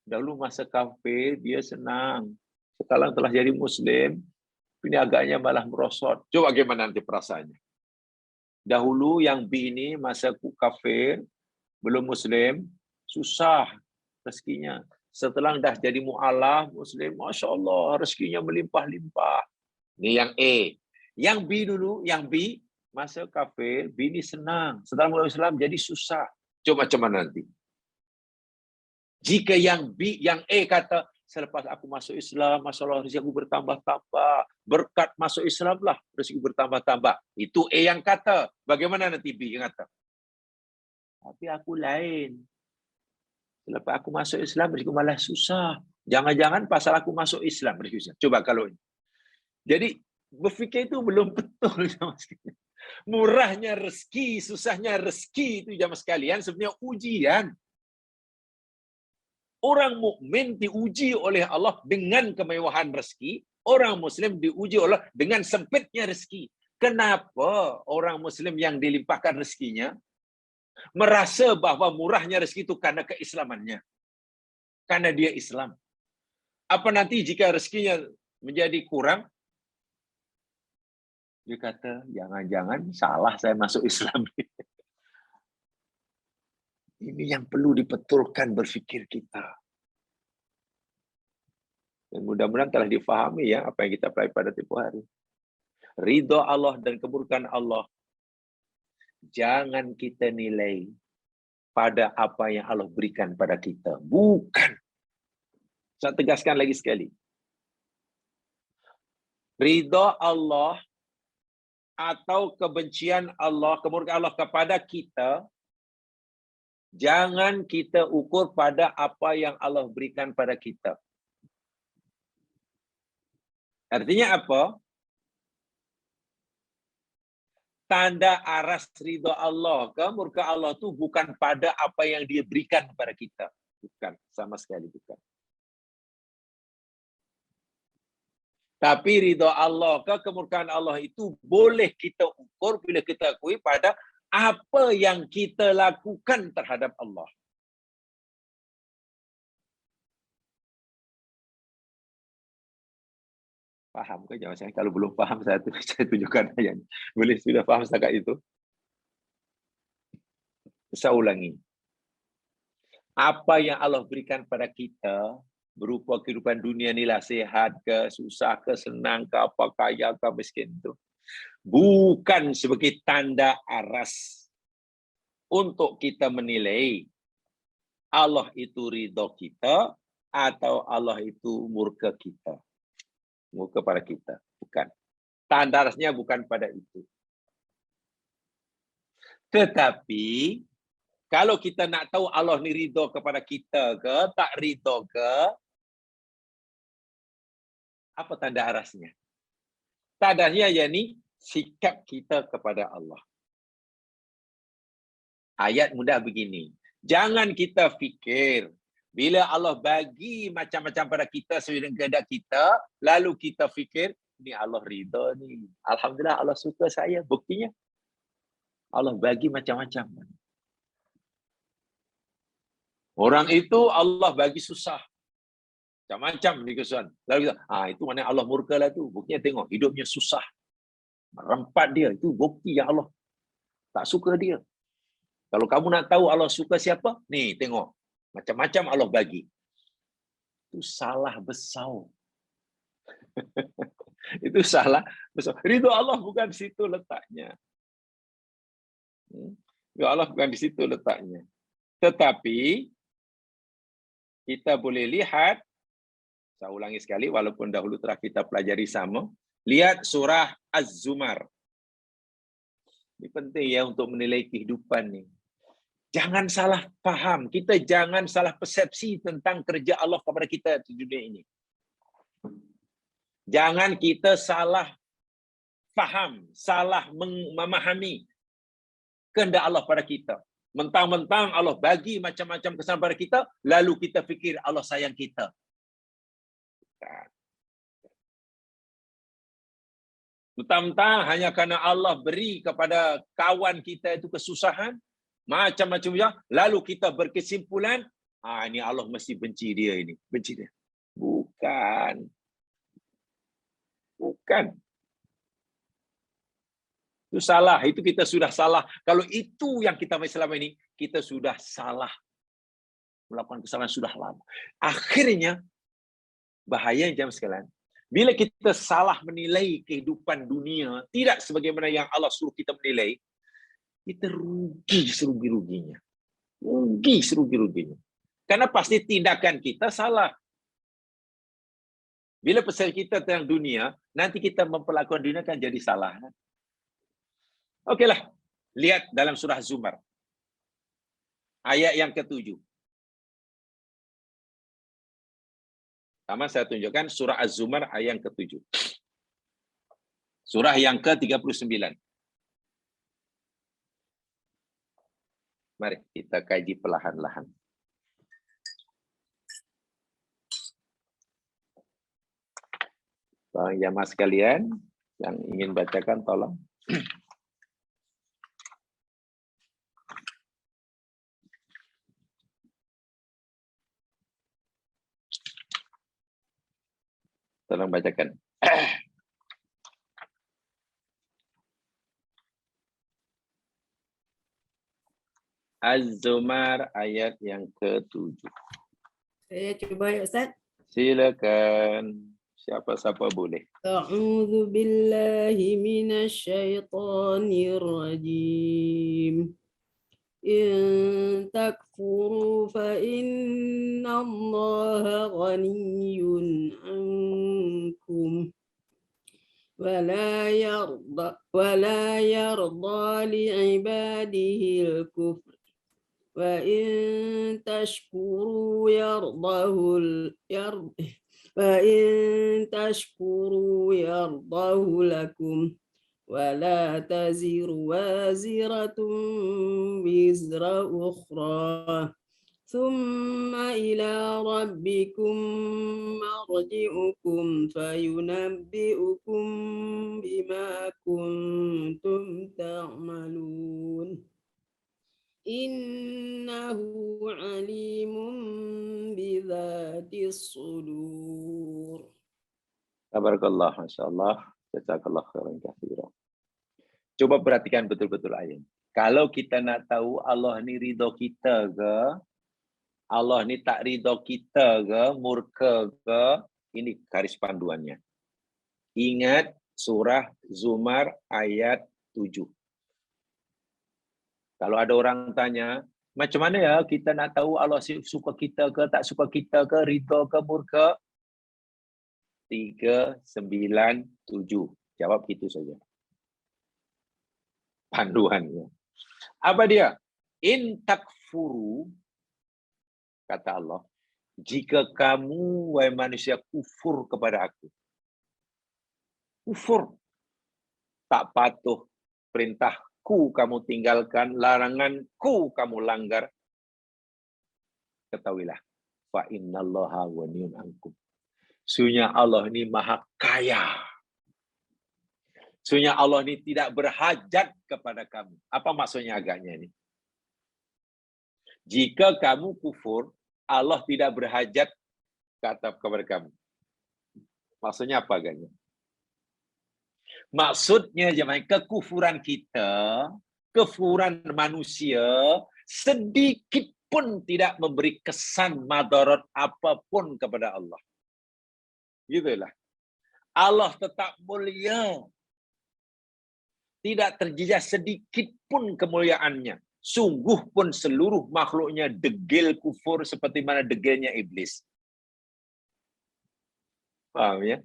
Dahulu masa kafir dia senang, sekarang telah jadi Muslim. Ini agaknya malah merosot. Coba bagaimana nanti perasaannya. Dahulu yang ini masa kafir, belum Muslim, susah rezekinya. Setelah dah jadi mu'alaf, Muslim, Masya Allah, rezekinya melimpah-limpah. Ini yang A. Yang B dulu, yang B, masa kafir, B ini senang. Setelah mulai Islam, jadi susah. Coba macam mana nanti. Jika yang B, yang A kata, selepas aku masuk Islam, Masya Allah, rezeki aku bertambah-tambah. Berkat masuk Islam lah, rezeki bertambah-tambah. Itu A yang kata. Bagaimana nanti B yang kata? Tapi aku lain. Selepas aku masuk Islam, rezeki malah susah. Jangan-jangan pasal aku masuk Islam. Coba kalau ini. Jadi berfikir itu belum betul sama sekali. Murahnya rezeki, susahnya rezeki itu jamaah sekalian sebenarnya ujian. Orang mukmin diuji oleh Allah dengan kemewahan rezeki, orang Muslim diuji oleh dengan sempitnya rezeki. Kenapa orang Muslim yang dilimpahkan rezekinya merasa bahwa murahnya rezeki itu karena keislamannya, karena dia Islam? Apa nanti jika rezekinya menjadi kurang? Dia kata, jangan-jangan salah saya masuk Islam. Ini yang perlu dibetulkan berfikir kita. Dan mudah-mudahan telah difahami ya apa yang kita pelajari pada tempoh hari. Ridha Allah dan kemurkaan Allah jangan kita nilai pada apa yang Allah berikan pada kita. Bukan. Saya tegaskan lagi sekali. Ridha Allah atau kebencian Allah, kemurkaan Allah kepada kita, jangan kita ukur pada apa yang Allah berikan pada kita. Artinya apa? Tanda aras ridha Allah, kemurkaan Allah itu bukan pada apa yang dia berikan kepada kita. Bukan, sama sekali bukan. Tapi ridha Allah, kemurkaan Allah itu boleh kita ukur bila kita akui pada apa yang kita lakukan terhadap Allah. Faham ke jawab saya? Kalau belum faham, saya tunjukkan aja. Boleh sudah faham setakat itu? Saya ulangi. Apa yang Allah berikan pada kita, berupa kehidupan dunia ni lah, sehat ke, susah ke, senang ke, apa, kaya ke, miskin itu, bukan sebagai tanda aras untuk kita menilai Allah itu ridha kita atau Allah itu murka kita. Murka pada kita. Bukan. Tanda arasnya bukan pada itu. Tetapi, kalau kita nak tahu Allah ni ridha kepada kita ke, tak ridha ke, apa tanda arasnya? Tandanya yakni sikap kita kepada Allah. Ayat mudah begini. Jangan kita fikir bila Allah bagi macam-macam pada kita sesuai dengan kehendak kita, lalu kita fikir, ni Allah ridha ni. Alhamdulillah Allah suka saya. Buktinya Allah bagi macam-macam. Orang itu Allah bagi susah. Macam-macam ni kesusahan. Lalu kita, itu mana Allah murka lah tu. Buktinya tengok, hidupnya susah. Merempat dia. Itu bukti yang Allah tak suka dia. Kalau kamu nak tahu Allah suka siapa, ni tengok. Macam-macam Allah bagi. Itu salah besar. Itu salah besar. Ridha Allah bukan di situ letaknya. Ridha Allah bukan di situ letaknya. Tetapi, kita boleh lihat, saya ulangi sekali, walaupun dahulu telah kita pelajari sama, lihat surah Az-Zumar. Ini penting ya untuk menilai kehidupan ni. Jangan salah faham. Kita jangan salah persepsi tentang kerja Allah kepada kita di dunia ini. Jangan kita salah faham, salah memahami kehendak Allah pada kita. Mentang-mentang Allah bagi macam-macam kesan pada kita, lalu kita fikir Allah sayang kita. Mentang-mentang hanya kerana Allah beri kepada kawan kita itu kesusahan, macam-macam ya, lalu kita berkesimpulan, ini Allah mesti benci dia ini. Benci dia. Bukan. Bukan. Itu salah. Itu kita sudah salah. Kalau itu yang kita selama ini, kita sudah salah. Melakukan kesalahan sudah lama. Akhirnya, bahaya jam sekalian. Bila kita salah menilai kehidupan dunia, tidak sebagaimana yang Allah suruh kita menilai, kita rugi serugi-ruginya. Rugi serugi-ruginya. Karena pasti tindakan kita salah. Bila pesan kita tentang dunia, nanti kita memperlakukan dunia kan jadi salah. Okeylah, lihat dalam surah Zumar. Ayat yang ke-7. Sama saya tunjukkan surah Az-Zumar ayat yang ke-7. Surah yang ke-39. Mari kita kaji perlahan-lahan. Bang jamaah sekalian yang ingin bacakan tolong. Tolong bacakan. Az-Zumar ayat yang ke-7. Saya cuba ya Ustaz. Silakan. Siapa-siapa boleh. A'udzu billahi minasyaitonir rajim. In takfuru fa innallaha ghaniyyun ankum ولا يرضى لعباده الكفر وإن تشكروا يرضه لكم ولا تزر وازرة وزر أخرى ثم إلى ربكم مرجعكم فينبئكم بما كنتم تعملون إنه عليم بذات الصدور. Tabarakallah, masyaallah. Jazakallah khairan katsiran. Coba perhatikan betul-betul ayat. Kalau kita nak tahu Allah ni ridho kita ke, Allah ni tak ridho kita ke, murka ke, ini garis panduannya. Ingat surah Zumar ayat 7. Kalau ada orang tanya, macam mana ya kita nak tahu Allah suka kita ke, tak suka kita ke, ridho ke, murka? 397. Jawab itu saja. Panduannya. Apa dia? In takfuru, kata Allah, jika kamu, wahai manusia, kufur kepada aku. Kufur. Tak patuh perintahku kamu tinggalkan, laranganku kamu langgar. Ketahuilah, fa innallaha ghaniyun ankum. Sesungguhnya Allah ini maha kaya. Sesungguhnya Allah ini tidak berhajat kepada kamu. Apa maksudnya agaknya ini? Jika kamu kufur, Allah tidak berhajat kepada kamu. Maksudnya apa agaknya? Maksudnya jemaah, kekufuran kita, kekufuran manusia, sedikit pun tidak memberi kesan madarat apapun kepada Allah. Gitulah. Allah tetap mulia. Tidak terjejas sedikit pun kemuliaannya. Sungguh pun seluruh makhluknya degil kufur seperti mana degilnya iblis. Paham ya?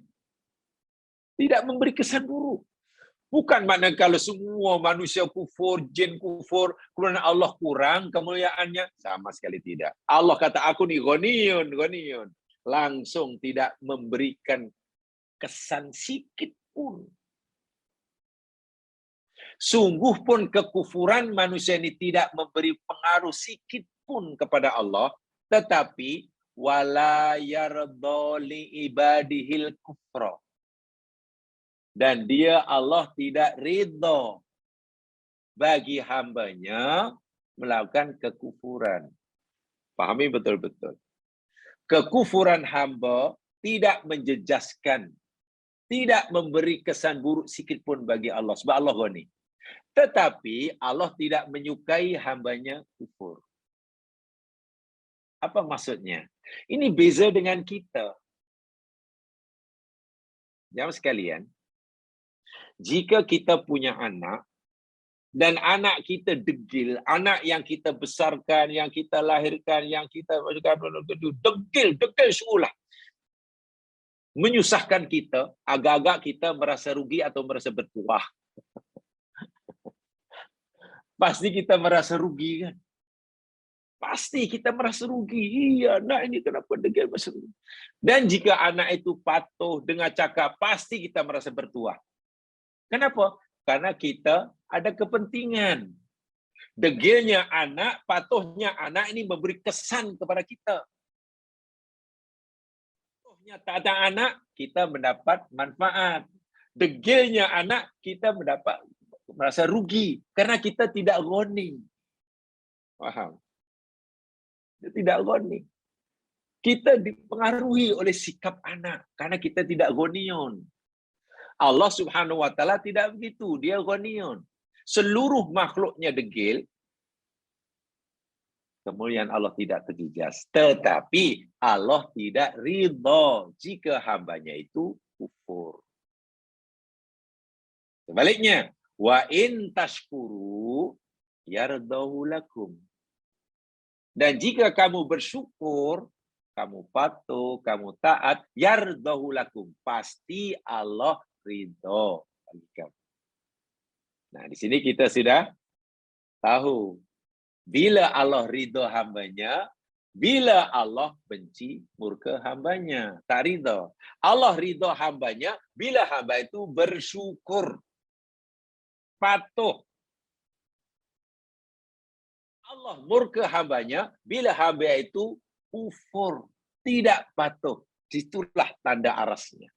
Tidak memberi kesan buruk. Bukan makna kalau semua manusia kufur, jin kufur, kemudian Allah kurang kemuliaannya. Sama sekali tidak. Allah kata, aku ni ghaniyun, ghaniyun. Langsung tidak memberikan kesan sikit pun. Sungguh pun kekufuran manusia ini tidak memberi pengaruh sikit pun kepada Allah, tetapi wala yardha li ibadihil kufra. Dan dia Allah tidak ridha bagi hambanya melakukan kekufuran. Pahami betul-betul. Kekufuran hamba tidak menjejaskan, tidak memberi kesan buruk sikit pun bagi Allah. Sebab Allah ghani. Tetapi Allah tidak menyukai hambanya kufur. Apa maksudnya? Ini beza dengan kita. Jamaah sekalian, jika kita punya anak, dan anak kita degil, anak yang kita besarkan, yang kita lahirkan, yang kita degil seolah menyusahkan kita, agak-agak kita merasa rugi atau merasa bertuah. Pasti kita merasa rugi kan? Pasti kita merasa rugi. Iya, anak ini kenapa degil merasa rugi. Dan jika anak itu patuh dengan cakap, pasti kita merasa bertuah. Kenapa? Karena kita ada kepentingan. Degilnya anak, patuhnya anak ini memberi kesan kepada kita. Patuhnya tak ada anak, kita mendapat manfaat. Degilnya anak, kita merasa rugi. Karena kita tidak goni. Paham? Tidak goni. Kita dipengaruhi oleh sikap anak karena kita tidak gonion. Allah Subhanahu wa taala tidak begitu, dia gonion. Seluruh makhluknya degil, kemuliaan Allah tidak terjejas. Tetapi Allah tidak ridha jika hambanya itu kufur. Sebaliknya, wa in tashkuru yardahu lakum. Dan jika kamu bersyukur, kamu patuh, kamu taat, yardahu lakum. Pasti Allah ridho bagi kamu. Nah, di sini kita sudah tahu. Bila Allah ridho hambanya, bila Allah benci murka hambanya. Tak ridho. Allah ridho hambanya, bila hamba itu bersyukur. Patuh. Allah murka hambanya bila hamba itu kufur, tidak patuh. Itulah tanda arasnya.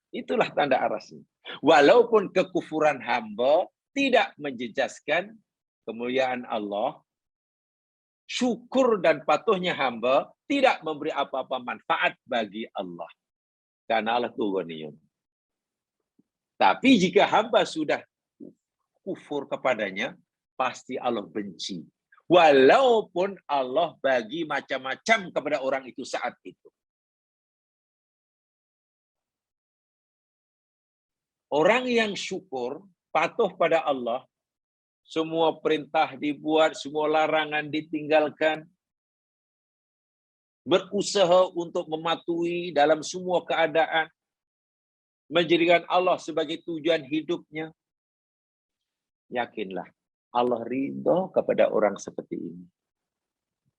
Itulah tanda arasnya. Walaupun kekufuran hamba tidak menjejaskan kemuliaan Allah, syukur dan patuhnya hamba tidak memberi apa-apa manfaat bagi Allah. Karena Allah itu ghaniyun. Tapi jika hamba sudah kufur kepadanya, pasti Allah benci. Walaupun Allah bagi macam-macam kepada orang itu saat itu. Orang yang syukur, patuh pada Allah, semua perintah dibuat, semua larangan ditinggalkan, berusaha untuk mematuhi dalam semua keadaan, menjadikan Allah sebagai tujuan hidupnya, yakinlah, Allah ridho kepada orang seperti ini.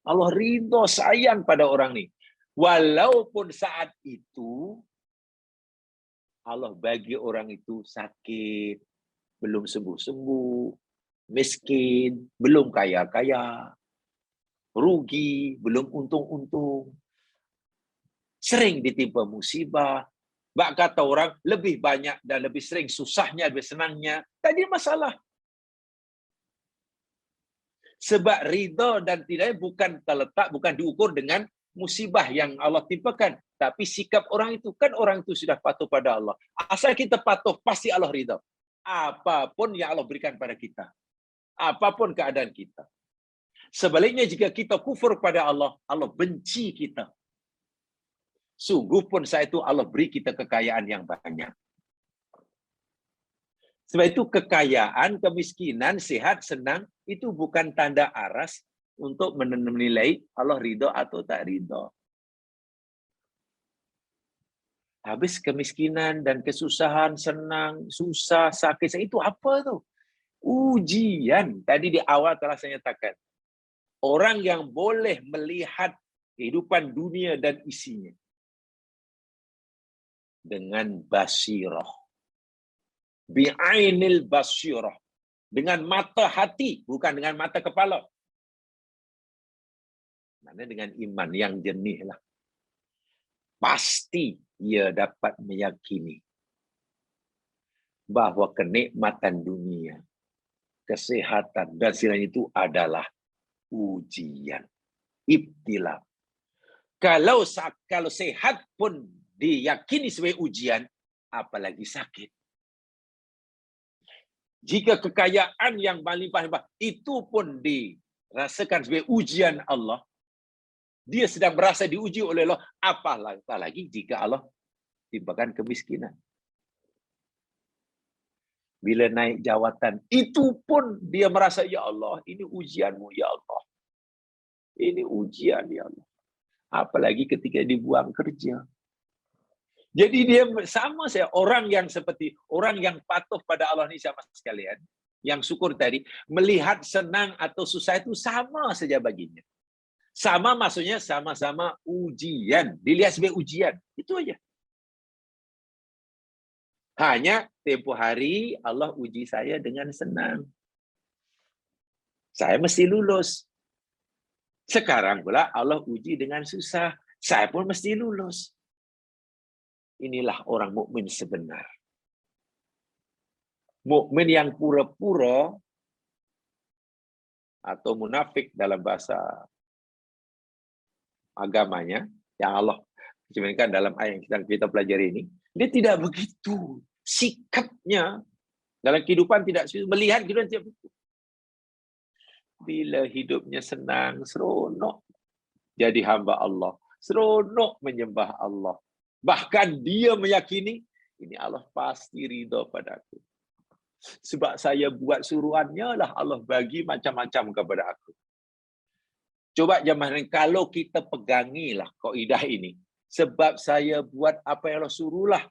Allah ridho, sayang pada orang ini. Walaupun saat itu Allah bagi orang itu sakit, belum sembuh-sembuh, miskin, belum kaya-kaya, rugi, belum untung-untung, sering ditimpa musibah. Bak kata orang, lebih banyak dan lebih sering susahnya, lebih senangnya. Tadi masalah. Sebab ridha dan tidaknya bukan terletak, bukan diukur dengan musibah yang Allah timpakan. Tapi sikap orang itu, kan orang itu sudah patuh pada Allah. Asal kita patuh, pasti Allah ridha. Apapun yang Allah berikan pada kita. Apapun keadaan kita. Sebaliknya jika kita kufur pada Allah, Allah benci kita. Sungguh pun saat itu Allah beri kita kekayaan yang banyak. Sebab itu kekayaan, kemiskinan, sehat, senang, itu bukan tanda aras untuk menilai Allah ridho atau tak ridho. Habis kemiskinan dan kesusahan, senang, susah, sakit, itu apa tuh? Ujian. Tadi di awal telah saya nyatakan. Orang yang boleh melihat kehidupan dunia dan isinya dengan basirah. Bi'ainil basirah. Dengan mata hati, bukan dengan mata kepala. Mana dengan iman yang jernih lah. Pasti ia dapat meyakini bahwa kenikmatan dunia, kesehatan, dan selain itu adalah ujian. Ibtila. Kalau sehat pun diyakini sebagai ujian, apalagi sakit. Jika kekayaan yang melimpah-limpah itu pun dirasakan sebagai ujian Allah, dia sedang merasa diuji oleh Allah, apalagi jika Allah timpakan kemiskinan. Bila naik jawatan, itu pun dia merasa, ya Allah, ini ujianmu, ya Allah. Ini ujian, ya Allah. Apalagi ketika dibuang kerja. Jadi dia sama saya, orang yang seperti orang yang patuh pada Allah ini sama sekalian, yang syukur tadi, melihat senang atau susah itu sama saja baginya. Sama maksudnya sama-sama ujian. Dilihat sebagai ujian. Itu aja. Hanya tempoh hari Allah uji saya dengan senang. Saya mesti lulus. Sekarang pula Allah uji dengan susah. Saya pun mesti lulus. Inilah orang mukmin sebenar. Mukmin yang pura-pura atau munafik dalam bahasa agamanya, yang Allah cerminkan dalam ayat yang kita pelajari ini, dia tidak begitu. Sikapnya dalam kehidupan tidak melihat kehidupan tidak begitu. Bila hidupnya senang, seronok jadi hamba Allah, seronok menyembah Allah. Bahkan dia meyakini, ini Allah pasti ridha padaku. Sebab saya buat suruhannya lah Allah bagi macam-macam kepada aku. Coba jemaah, kalau kita pegangilah kaidah ini. Sebab saya buat apa yang Allah suruhlah.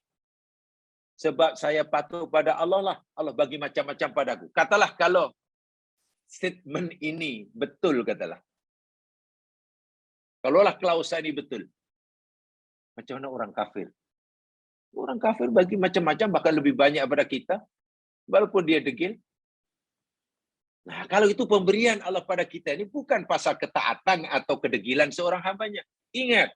Sebab saya patuh pada Allah lah, Allah bagi macam-macam padaku. Katalah kalau statement ini betul, katalah. Kalaulah klausa ini betul. Macam mana orang kafir? Orang kafir bagi macam-macam, bahkan lebih banyak daripada kita. Walaupun dia degil. Nah, kalau itu pemberian Allah pada kita ini bukan pasal ketaatan atau kedegilan seorang hambanya. Ingat,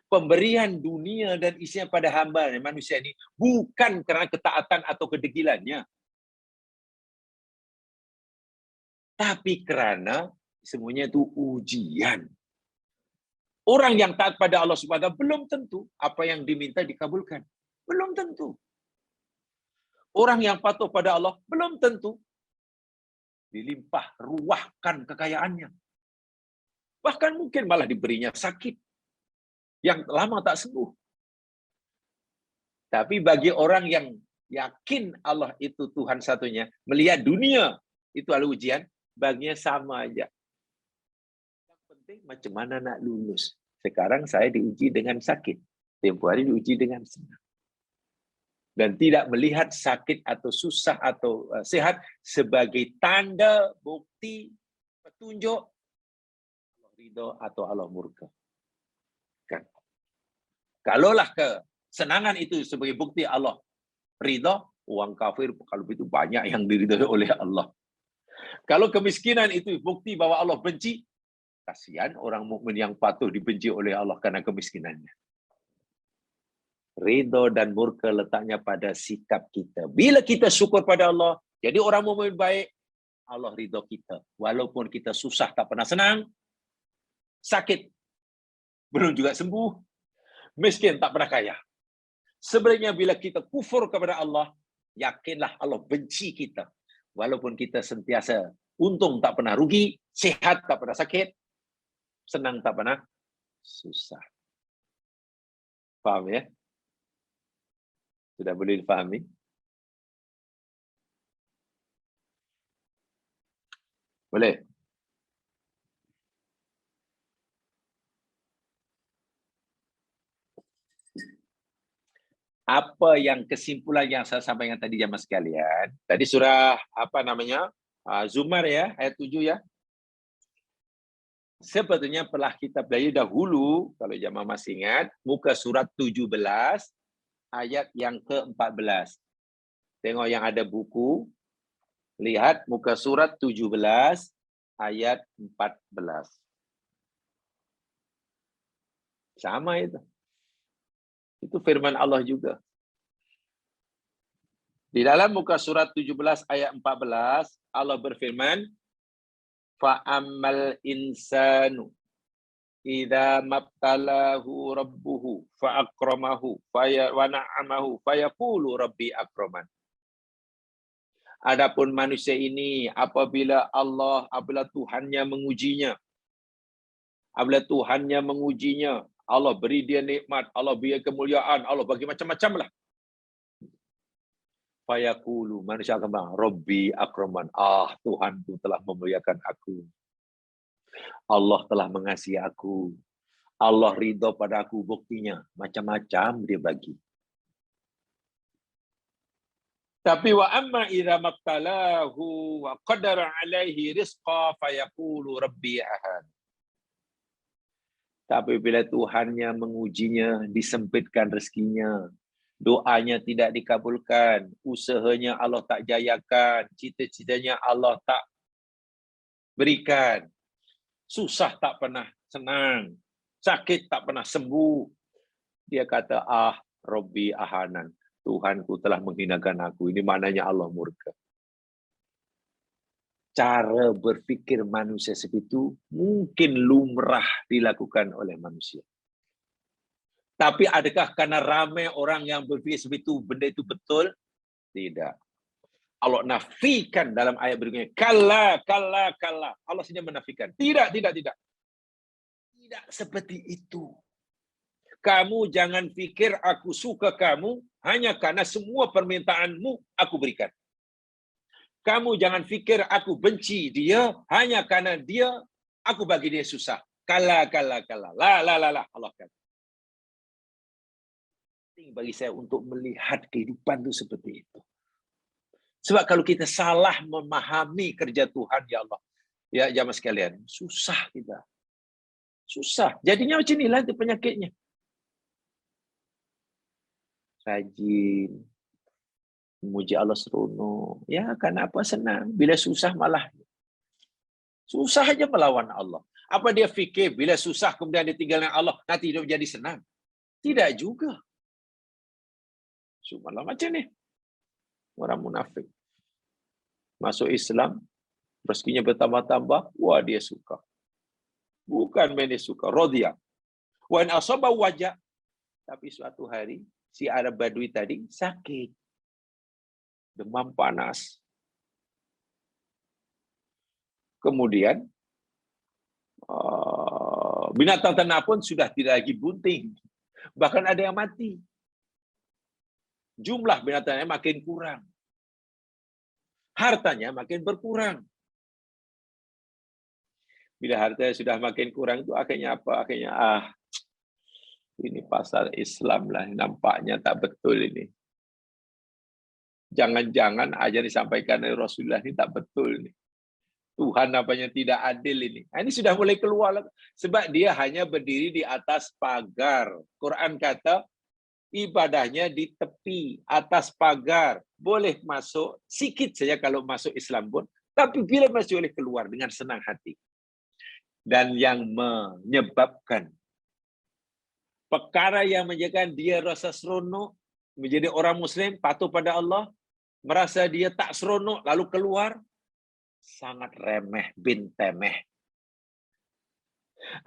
pemberian dunia dan isinya pada hamba manusia ini bukan kerana ketaatan atau kedegilannya. Tapi kerana semuanya itu ujian. Orang yang taat pada Allah Subhanahu wa taala belum tentu apa yang diminta dikabulkan. Belum tentu. Orang yang patuh pada Allah belum tentu dilimpah ruahkan kekayaannya. Bahkan mungkin malah diberinya sakit yang lama tak sembuh. Tapi bagi orang yang yakin Allah itu Tuhan satunya, melihat dunia itu adalah ujian, baginya sama aja. Yang penting macam mana nak lulus. Sekarang saya diuji dengan sakit. Tempoh hari diuji dengan senang. Dan tidak melihat sakit atau susah atau sehat sebagai tanda, bukti, petunjuk Allah ridha atau Allah murka. Kan? Kalaulah kesenangan itu sebagai bukti Allah ridha, orang kafir kalau itu banyak yang diridhai oleh Allah. Kalau kemiskinan itu bukti bahwa Allah benci, kasihan orang mukmin yang patuh dibenci oleh Allah karena kemiskinannya. Ridho dan murka letaknya pada sikap kita. Bila kita syukur pada Allah, jadi orang mukmin baik, Allah ridho kita. Walaupun kita susah tak pernah senang, sakit belum juga sembuh, miskin tak pernah kaya. Sebenarnya bila kita kufur kepada Allah, yakinlah Allah benci kita. Walaupun kita sentiasa untung tak pernah rugi, sehat tak pernah sakit, senang tak pernah susah. Faham ya? Sudah boleh difahami? Boleh? Apa yang kesimpulan yang saya sampaikan tadi jemaah sekalian? Tadi surah apa namanya? Zumar ya, ayat 7 ya. Sebetulnya telah kita pelajari dahulu, kalau jemaah masih ingat, muka surat 17 ayat yang ke-14. Tengok yang ada buku, lihat muka surat 17 ayat 14. Sama itu. Itu firman Allah juga. Di dalam muka surat 17 ayat 14, Allah berfirman, fa'ammal insanu idza mabtalahu rabbuhu fa'akramahu wa na'amahu fayaqulu rabbi akraman. Adapun manusia ini apabila Tuhannya mengujinya, Allah beri dia nikmat, Allah beri kemuliaan, Allah bagi macam-macam lah. Fayaqulu, manusia akan bilang, Rabbi akraman. Tuhanku telah memuliakan aku. Allah telah mengasihi aku. Allah ridha pada aku, buktinya macam-macam dia bagi. Tapi wa amma idza mabtalahu wa qadara alaihi rizqa fayaqulu rabbi ahan. Tapi bila Tuhannya mengujinya, disempitkan rezekinya, doanya tidak dikabulkan, usahanya Allah tak jayakan, cita-citanya Allah tak berikan, susah tak pernah senang, sakit tak pernah sembuh, dia kata, Rabbi ahanan, Tuhanku telah menghinakan aku. Ini maknanya Allah murka. Cara berfikir manusia seperti itu mungkin lumrah dilakukan oleh manusia. Tapi adakah karena ramai orang yang berfikir seperti itu, benda itu betul? Tidak. Allah nafikan dalam ayat berikutnya. Kalla, kalla, kalla. Allah saja menafikan. Tidak, tidak, tidak. Tidak seperti itu. Kamu jangan fikir aku suka kamu hanya karena semua permintaanmu aku berikan. Kamu jangan fikir aku benci dia hanya karena dia aku bagi dia susah. Kalla, kalla, kalla. La, la, la, la. Allah kata. Penting bagi saya untuk melihat kehidupan itu seperti itu. Sebab kalau kita salah memahami kerja Tuhan, ya Allah, ya jamaah sekalian, susah kita. Susah. Jadinya macam inilah itu penyakitnya. Rajin. Memuji Allah seronok. Ya, kenapa senang? Bila susah malah. Susah aja melawan Allah. Apa dia fikir bila susah kemudian dia tinggalkan Allah, nanti hidup jadi senang? Tidak juga. Cumalah macam ni. Orang munafik. Masuk Islam, rezekinya bertambah-tambah, wah dia suka. Bukan main dia suka, radhiya. Wa in asaba wajah. Tapi suatu hari, si Arab Badui tadi sakit. Demam panas. Kemudian, binatang ternak pun sudah tidak lagi bunting. Bahkan ada yang mati. Jumlah binatangnya makin kurang. Hartanya makin berkurang. Bila hartanya sudah makin kurang itu akhirnya apa? Akhirnya, ini pasar Islam lah. Nampaknya tak betul ini. Jangan-jangan ajar disampaikan oleh Rasulullah ini tak betul ini. Tuhan apanya tidak adil ini. Ini sudah mulai keluar. Sebab dia hanya berdiri di atas pagar. Quran kata, ibadahnya di tepi, atas pagar. Boleh masuk, sikit saja kalau masuk Islam pun. Tapi bila masih boleh keluar dengan senang hati. Dan yang menyebabkan perkara yang menjadikan dia rasa seronok, menjadi orang Muslim, patuh pada Allah, merasa dia tak seronok, lalu keluar, sangat remeh bin temeh.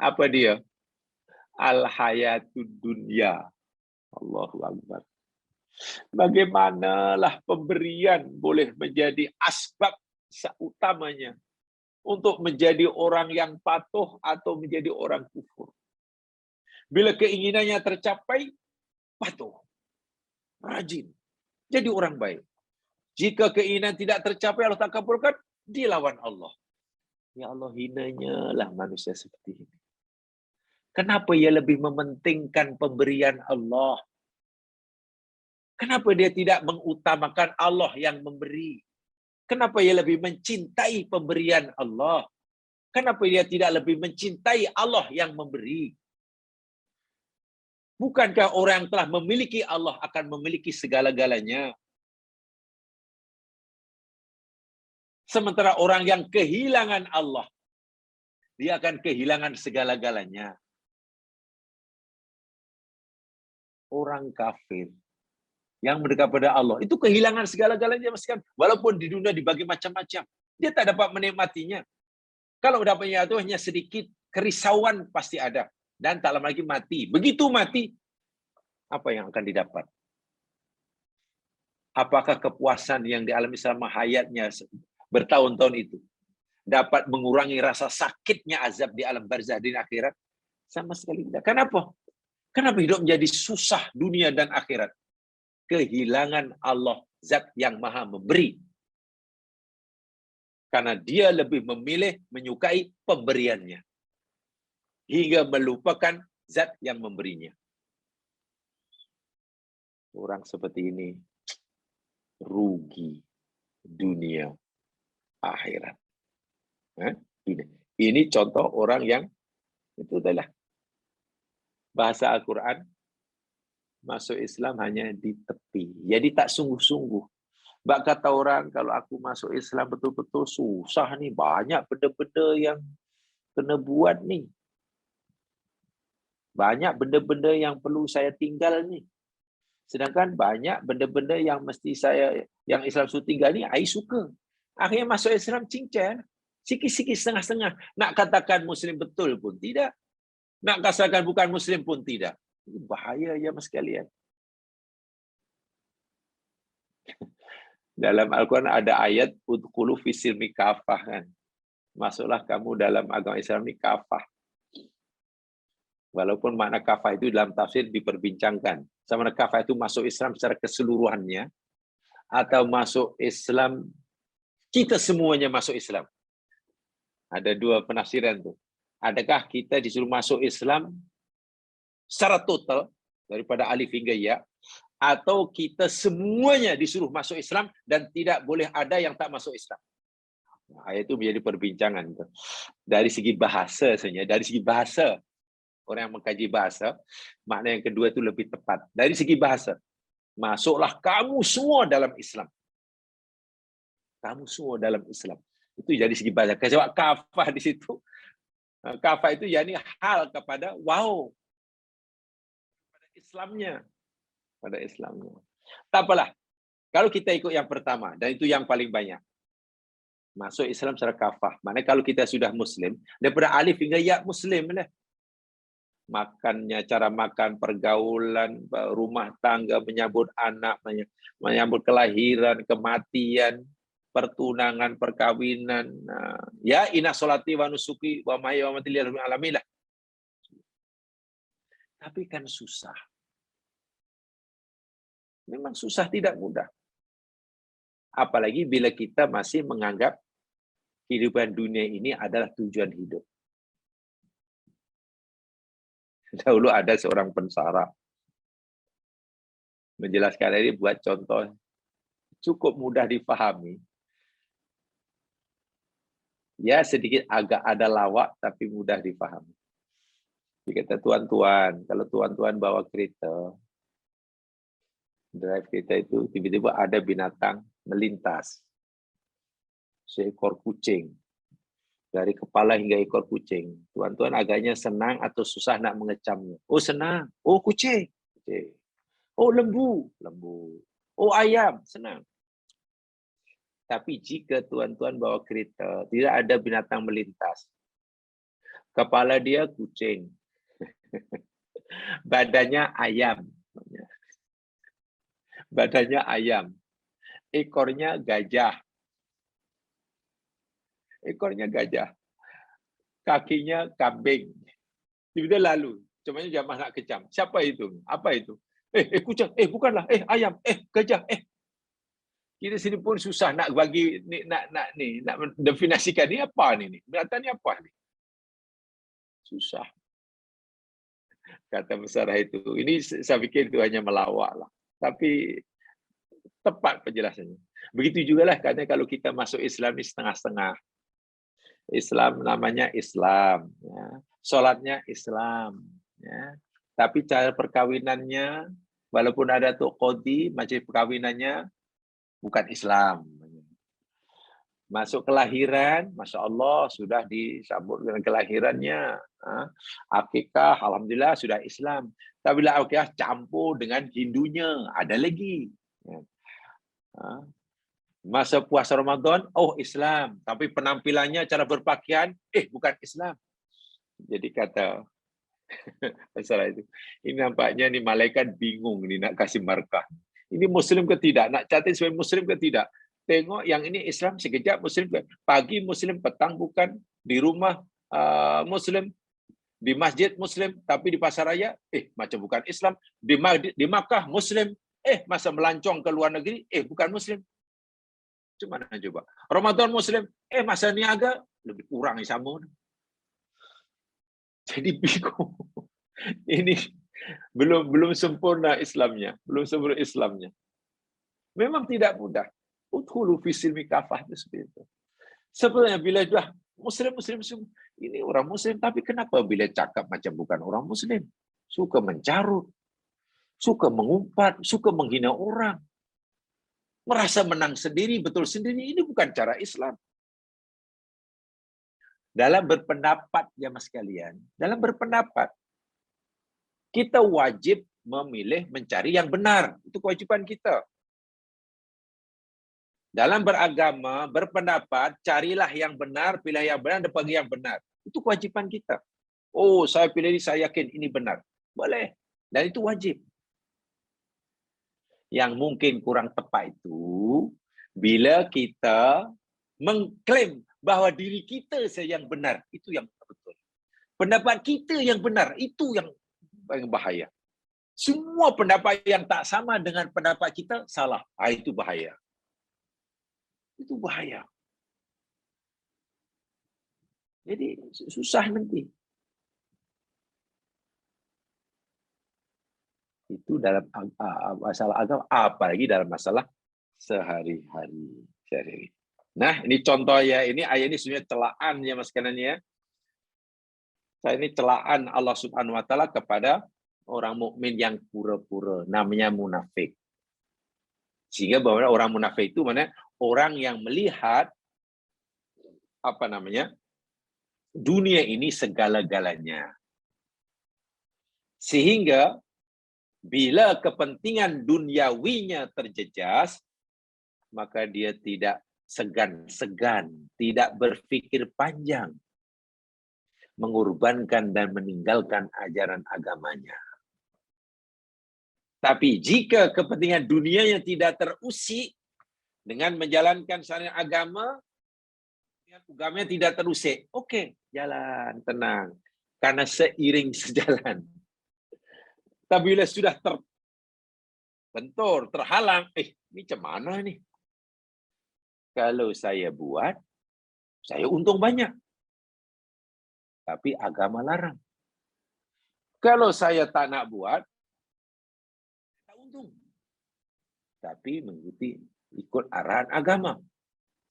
Apa dia? Al-hayatud dunya. Allahu Akbar. Bagaimanalah pemberian boleh menjadi asbab seutamanya untuk menjadi orang yang patuh atau menjadi orang kufur. Bila keinginannya tercapai, patuh, rajin, jadi orang baik. Jika keinginan tidak tercapai, Allah tak kabulkan, dilawan Allah. Ya Allah, hinanya lah manusia seperti ini. Kenapa ia lebih mementingkan pemberian Allah? Kenapa dia tidak mengutamakan Allah yang memberi? Kenapa ia lebih mencintai pemberian Allah? Kenapa dia tidak lebih mencintai Allah yang memberi? Bukankah orang yang telah memiliki Allah akan memiliki segala-galanya? Sementara orang yang kehilangan Allah, dia akan kehilangan segala-galanya. Orang kafir yang mendekat pada Allah, itu kehilangan segala-galanya. Walaupun di dunia dibagi macam-macam, dia tak dapat menikmatinya. Kalau dapatnya itu hanya sedikit, kerisauan pasti ada. Dan tak lama lagi mati. Begitu mati, apa yang akan didapat? Apakah kepuasan yang dialami selama hayatnya bertahun-tahun itu dapat mengurangi rasa sakitnya azab di alam barzah di akhirat? Sama sekali tidak. Kenapa? Kenapa hidup menjadi susah dunia dan akhirat? Kehilangan Allah, zat yang maha memberi. Karena dia lebih memilih menyukai pemberiannya. Hingga melupakan zat yang memberinya. Orang seperti ini rugi dunia akhirat. Ini contoh orang yang itu adalah bahasa Al-Quran, masuk Islam hanya di tepi. Jadi tak sungguh-sungguh. Bak kata orang, kalau aku masuk Islam betul-betul susah nih. Banyak benda-benda yang kena buat nih. Banyak benda-benda yang perlu saya tinggal nih. Sedangkan banyak benda-benda yang mesti saya, yang Islam suruh tinggal ni, saya suka. Akhirnya masuk Islam cincang. Sikit-sikit, setengah-setengah. Nak katakan Muslim betul pun tidak. Nak katakan bukan Muslim pun tidak. Ini bahaya ya mas sekalian. Dalam Al-Quran ada ayat udkhulu fisilmi kafah kan. Masuklah kamu dalam agama Islam ni kafah. Walaupun makna kafah itu dalam tafsir diperbincangkan. Sama ada kafah itu masuk Islam secara keseluruhannya atau masuk Islam kita semuanya masuk Islam. Ada dua penafsiran tuh. Adakah kita disuruh masuk Islam secara total daripada alif hingga ya, atau kita semuanya disuruh masuk Islam dan tidak boleh ada yang tak masuk Islam? Ayat itu menjadi perbincangan. Dari segi bahasa sebenarnya, dari segi bahasa, orang yang mengkaji bahasa, makna yang kedua itu lebih tepat. Dari segi bahasa, masuklah kamu semua dalam Islam. Kamu semua dalam Islam. Itu dari segi bahasa. Sebab kafah di situ, kafah itu yakni hal kepada wow, pada Islamnya. Pada Islamnya. Tak apalah. Kalau kita ikut yang pertama, dan itu yang paling banyak. Masuk Islam secara kafah. Maknanya kalau kita sudah Muslim, daripada alif hingga ya Muslim lah. Makannya, cara makan, pergaulan, rumah tangga, menyambut anak, menyambut kelahiran, kematian, pertunangan, perkawinan. Ya, inna sholati wa nusuki wa mahya wa mamati lillahi rabbil alamin lah. Tapi kan susah. Memang susah, tidak mudah. Apalagi bila kita masih menganggap kehidupan dunia ini adalah tujuan hidup. Dahulu ada seorang pensara menjelaskan ini buat contoh cukup mudah difahami. Ya sedikit agak ada lawak tapi mudah difahami. Dia kata, tuan-tuan, kalau tuan-tuan bawa kereta, drive kereta itu, tiba-tiba ada binatang melintas. Seekor kucing. Dari kepala hingga ekor kucing. Tuan-tuan agaknya senang atau susah nak mengecamnya? Oh senang. Oh kucing. Kucing. Oh lembu. Lembu. Oh ayam. Senang. Tapi jika tuan-tuan bawa kereta, tidak ada binatang melintas. Kepala dia kucing. Badannya ayam. Badannya ayam. Ekornya gajah. Ekornya gajah. Kakinya kambing. Tiba-tiba lalu. Cuma jamah nak kecam. Siapa itu? Apa itu? Kucing. Bukanlah. Ayam. Gajah. Kita sini pun susah nak bagi nak mendefinisikan ni apa ni? Binatang ni apa ni? Susah. Kata Musarah itu. Ini saya fikir itu hanya melawak lah. Tapi tepat penjelasannya. Begitu jugalah katanya kalau kita masuk Islam ni setengah-setengah. Islam namanya Islam. Ya. Solatnya Islam. Ya. Tapi cara perkawinannya, walaupun ada tu qadi, majlis perkawinannya bukan Islam. Masuk kelahiran, Masya Allah, sudah disambut dengan kelahirannya. Akikah, Alhamdulillah, sudah Islam. Tapi bila akikah campur dengan Hindunya, ada lagi. Masa puasa Ramadan, oh Islam. Tapi penampilannya, cara berpakaian, bukan Islam. Jadi kata, masalah itu. Ini nampaknya ni malaikat bingung ni nak kasih markah. Ini Muslim ke tidak? Nak catat sebagai Muslim ke tidak? Tengok yang ini Islam sekejap Muslim ke? Pagi Muslim, petang bukan. Di rumah Muslim, di masjid Muslim, tapi di pasar raya, macam bukan Islam. Di Makkah Muslim, masa melancong ke luar negeri, bukan Muslim. Cuma mana coba? Ramadan Muslim, masa niaga, lebih kurang sama. Jadi bingung. Ini belum sempurna Islamnya, belum sempurna Islamnya. Memang tidak mudah. Udkhulu fi silmi kafah itu seperti itu. Sebenarnya bila sudah muslim, ini orang muslim, tapi kenapa bila cakap macam bukan orang muslim? Suka mencarut, suka mengumpat, suka menghina orang. Merasa menang sendiri, betul sendiri. Ini bukan cara Islam. Dalam berpendapat, ya mas sekalian, dalam berpendapat, kita wajib memilih mencari yang benar. Itu kewajiban kita. Dalam beragama, berpendapat, carilah yang benar, pilih yang benar, dan bagi yang benar. Itu kewajiban kita. Oh, saya pilih ini, saya yakin ini benar. Boleh. Dan itu wajib. Yang mungkin kurang tepat itu, bila kita mengklaim bahawa diri kita saja yang benar. Itu yang betul. Pendapat kita yang benar, itu yang paling bahaya. Semua pendapat yang tak sama dengan pendapat kita, salah. Itu bahaya. Itu bahaya. Jadi susah nanti. Itu dalam masalah agama, apalagi dalam masalah sehari-hari. Nah, ini contoh ya. Ini ayat ini sebenarnya celaan ya mas kanan ya. Saya ini celaan Allah Subhanahu Wa Taala kepada orang mukmin yang pura-pura, namanya munafik. Sehingga bahwa orang munafik itu mana? Orang yang melihat dunia ini segala-galanya. Sehingga bila kepentingan duniawinya terjejas, maka dia tidak segan-segan, tidak berpikir panjang, mengorbankan dan meninggalkan ajaran agamanya. Tapi jika kepentingan dunianya tidak terusik dengan menjalankan syariat agamanya tidak terusik, oke, jalan tenang, karena seiring sejalan. Tapi bila sudah terbentur, terhalang, ini macam mana nih? Kalau saya buat, saya untung banyak. Tapi agama larang. Kalau saya tak nak buat, tak untung. Tapi mengikuti ikut arahan agama.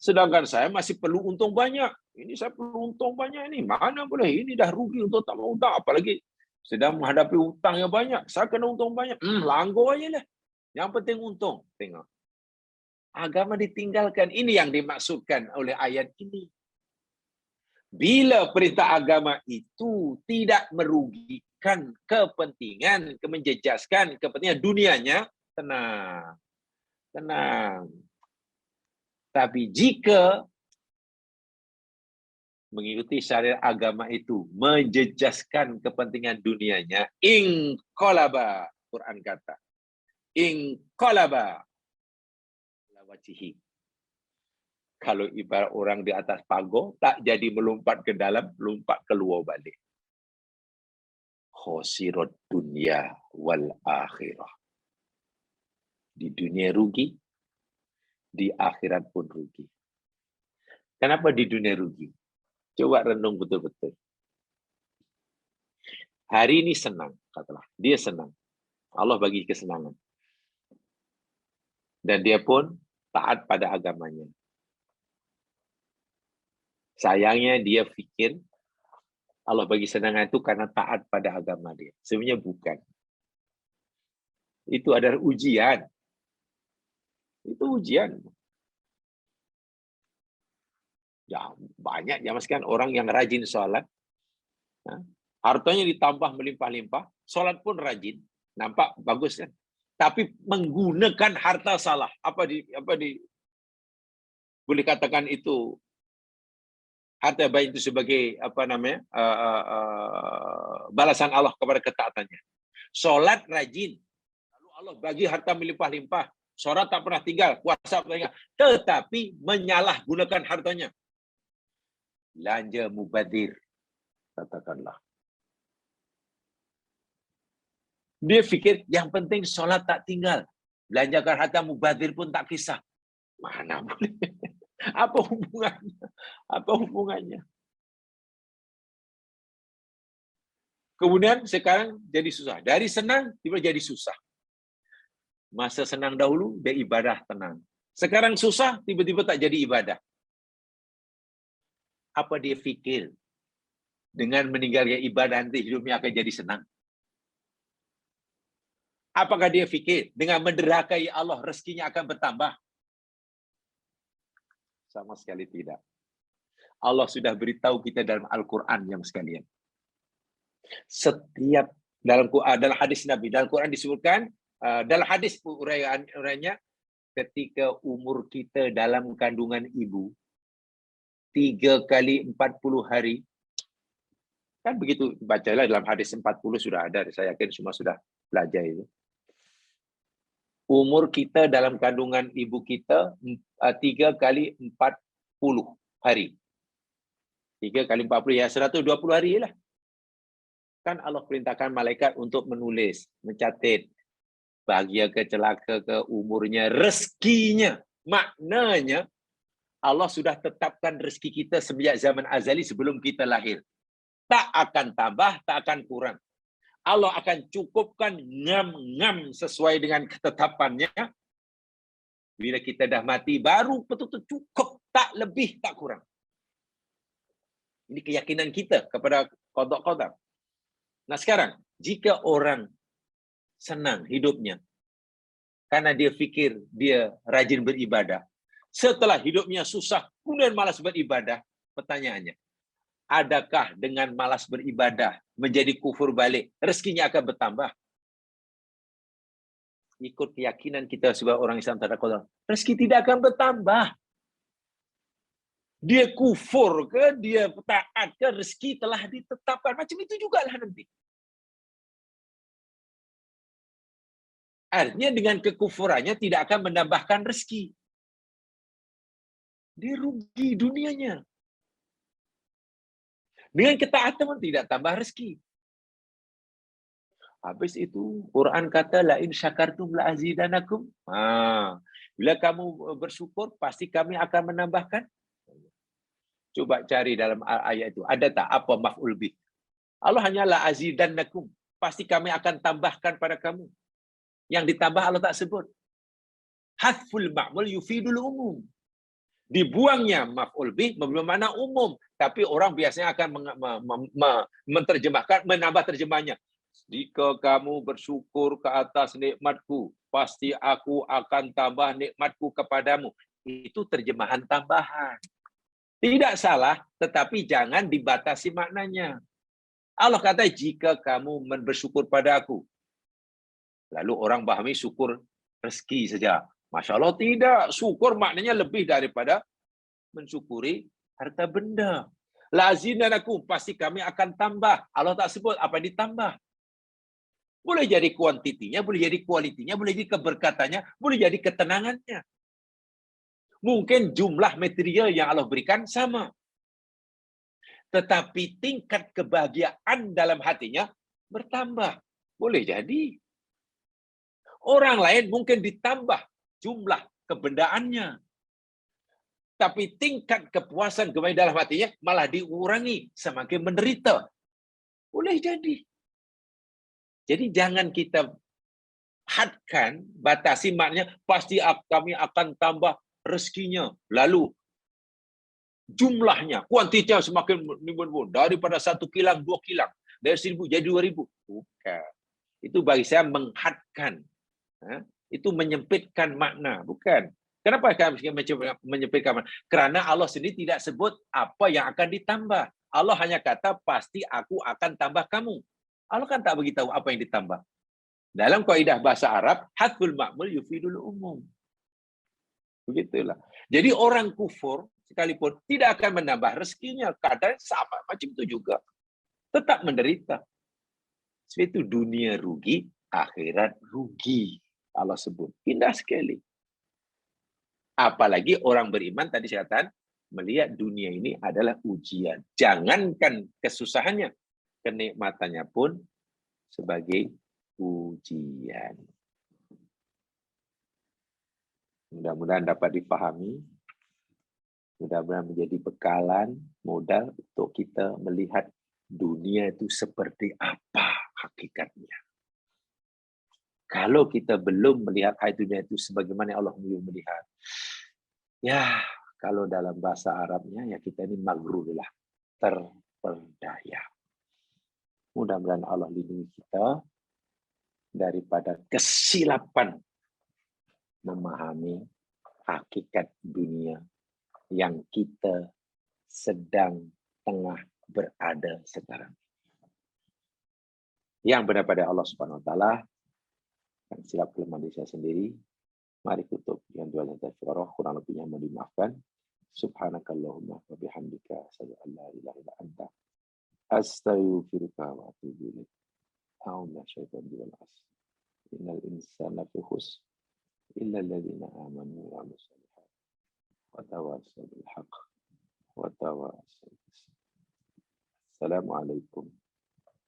Sedangkan saya masih perlu untung banyak. Ini saya perlu untung banyak ini. Mana boleh? Ini dah rugi untuk tak mau hutang. Apalagi sedang menghadapi hutang yang banyak. Saya kena untung banyak. Langgar aja lah. Yang penting untung. Tengok. Agama ditinggalkan. Ini yang dimaksudkan oleh ayat ini. Bila perintah agama itu tidak merugikan kepentingan, menjejaskan kepentingan dunianya, tenang. Tenang. Tapi jika mengikuti syariat agama itu menjejaskan kepentingan dunianya, inqalaba, Quran kata, inqalaba ala wajhihi. Kalau ibarat orang di atas pagar, tak jadi melompat ke dalam, lompat keluar balik. Khosirat dunya wal akhirah. Di dunia rugi, di akhirat pun rugi. Kenapa di dunia rugi? Coba renung betul-betul. Hari ini senang, katalah. Dia senang. Allah bagi kesenangan. Dan dia pun taat pada agamanya. Sayangnya dia fikir Allah bagi kesenangan itu karena taat pada agama dia. Sebenarnya bukan. Itu adalah ujian. Itu ujian. Ya, banyak ya mas kan orang yang rajin sholat. Hartanya ditambah melimpah-limpah, sholat pun rajin. Nampak bagus kan? Tapi menggunakan harta salah. Boleh katakan itu harta baik itu sebagai balasan Allah kepada ketaatannya. Sholat rajin. Lalu Allah bagi harta melimpah-limpah. Sholat tak pernah tinggal, puasa tak tinggal. Tetapi menyalahgunakan hartanya. Belanja mubadir, katakanlah. Dia fikir yang penting sholat tak tinggal. Belanjakan harta mubadir pun tak kisah. Mana boleh. Apa hubungannya? Apa hubungannya? Kemudian sekarang jadi susah. Dari senang, tiba jadi susah. Masa senang dahulu, dia ibadah tenang. Sekarang susah, tiba-tiba tak jadi ibadah. Apa dia fikir? Dengan meninggalkan ibadah nanti hidupnya akan jadi senang? Apakah dia fikir dengan menderhakai Allah rezekinya akan bertambah? Sama sekali tidak. Allah sudah beritahu kita dalam Al-Quran yang sekalian. Setiap dalam hadis Nabi, dalam Quran disebutkan, dalam hadis uraiannya, ketika umur kita dalam kandungan ibu 3 kali 40 hari, kan begitu, bacalah dalam hadis 40 sudah ada, saya yakin semua sudah belajar itu. Umur kita dalam kandungan ibu kita 3 kali 40 hari. 3 kali 40 ya 120 hari lah. Kan Allah perintahkan malaikat untuk menulis, mencatat bahagia ke celaka ke umurnya, rezekinya. Maknanya Allah sudah tetapkan rezeki kita sejak zaman azali sebelum kita lahir. Tak akan tambah, tak akan kurang. Allah akan cukupkan ngam-ngam sesuai dengan ketetapannya. Bila kita dah mati, baru betul-betul cukup, tak lebih, tak kurang. Ini keyakinan kita kepada qada. Nah sekarang, jika orang senang hidupnya, karena dia fikir dia rajin beribadah, setelah hidupnya susah, kemudian malas beribadah, pertanyaannya, adakah dengan malas beribadah menjadi kufur balik, rezekinya akan bertambah? Ikut keyakinan kita sebagai orang Islam terhadap qada, rezeki tidak akan bertambah. Dia kufur ke, dia taat ke, rezeki telah ditetapkan. Macam itu jugalah nanti. Artinya dengan kekufurannya tidak akan menambahkan rezeki. Dia rugi dunianya. Dengan ketaatan tidak tambah rezeki. Habis itu Quran kata la in syakartum la azidanakum. Bila kamu bersyukur pasti kami akan menambahkan. Coba cari dalam ayat itu ada tak apa maf'ul bih. Allah hanya la azidanakum. Pasti kami akan tambahkan pada kamu. Yang ditambah Allah tak sebut. Hadful ma'mul yufidul umum. Dibuangnya maf'ul bih bermakna umum, tapi orang biasanya akan menerjemahkan, menambah terjemahnya. Jika kamu bersyukur ke atas nikmatku, pasti aku akan tambah nikmatku kepadamu. Itu terjemahan tambahan. Tidak salah, tetapi jangan dibatasi maknanya. Allah kata, jika kamu bersyukur pada aku. Lalu orang pahami syukur rezeki saja. Masya Allah tidak. Syukur maknanya lebih daripada mensyukuri harta benda. Lazidanakum, pasti kami akan tambah. Allah tak sebut apa yang ditambah. Boleh jadi kuantitinya, boleh jadi kualitinya, boleh jadi keberkatannya, boleh jadi ketenangannya. Mungkin jumlah material yang Allah berikan sama. Tetapi tingkat kebahagiaan dalam hatinya bertambah. Boleh jadi. Orang lain mungkin ditambah jumlah kebendaannya. Tapi tingkat kepuasan kebahagiaan dalam hatinya malah diurangi, semakin menderita. Boleh jadi. Jadi jangan kita hadkan, batasi maknanya pasti kami akan tambah rezekinya. Lalu jumlahnya, kuantitinya semakin menurun daripada 1 kilang, 2 kilang, dari 1.000 jadi 2.000. Bukan. Itu bagi saya menghadkan. Itu menyempitkan makna, bukan. Kenapa kami menyempitkan makna? Karena Allah sendiri tidak sebut apa yang akan ditambah. Allah hanya kata pasti aku akan tambah kamu. Allah kan tak beritahu apa yang ditambah. Dalam kaidah bahasa Arab, hadful ma'mul yufidul umum. Begitulah. Jadi orang kufur sekalipun tidak akan menambah rezekinya, kadang sama macam itu juga. Tetap menderita. Sebab itu dunia rugi, akhirat rugi. Allah sebut. Indah sekali. Apalagi orang beriman tadi saya katakan melihat dunia ini adalah ujian. Jangankan kesusahannya, kenikmatannya pun sebagai ujian. Mudah-mudahan dapat dipahami. Mudah-mudahan menjadi bekalan, modal untuk kita melihat dunia itu seperti apa hakikatnya. Kalau kita belum melihat hayat dunia itu sebagaimana Allah belum melihat, ya kalau dalam bahasa Arabnya ya kita ini maghrur lah, terperdaya. Mudah-mudahan Allah lindungi kita daripada kesilapan memahami hakikat dunia yang kita sedang tengah berada sekarang. Yang benar pada Allah Subhanahu wa taala, yang silap kelemahan diri saya sendiri, mari tutup yang dua yang terfirah, kurang lebihnya mohon dimaafkan. Subhanakallahumma wa bihamdika asyhadu an la ilaha illa anta astaghfiruka wa atubu ilaik. A'udzu billahi innal insana fi khusr illa alladziina aamanu wa 'amilus shalihaat wa tawassaw bil haqq wa tawassaw bis sabr. Assalamualaikum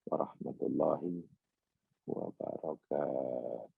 warahmatullahi wabarakatuh.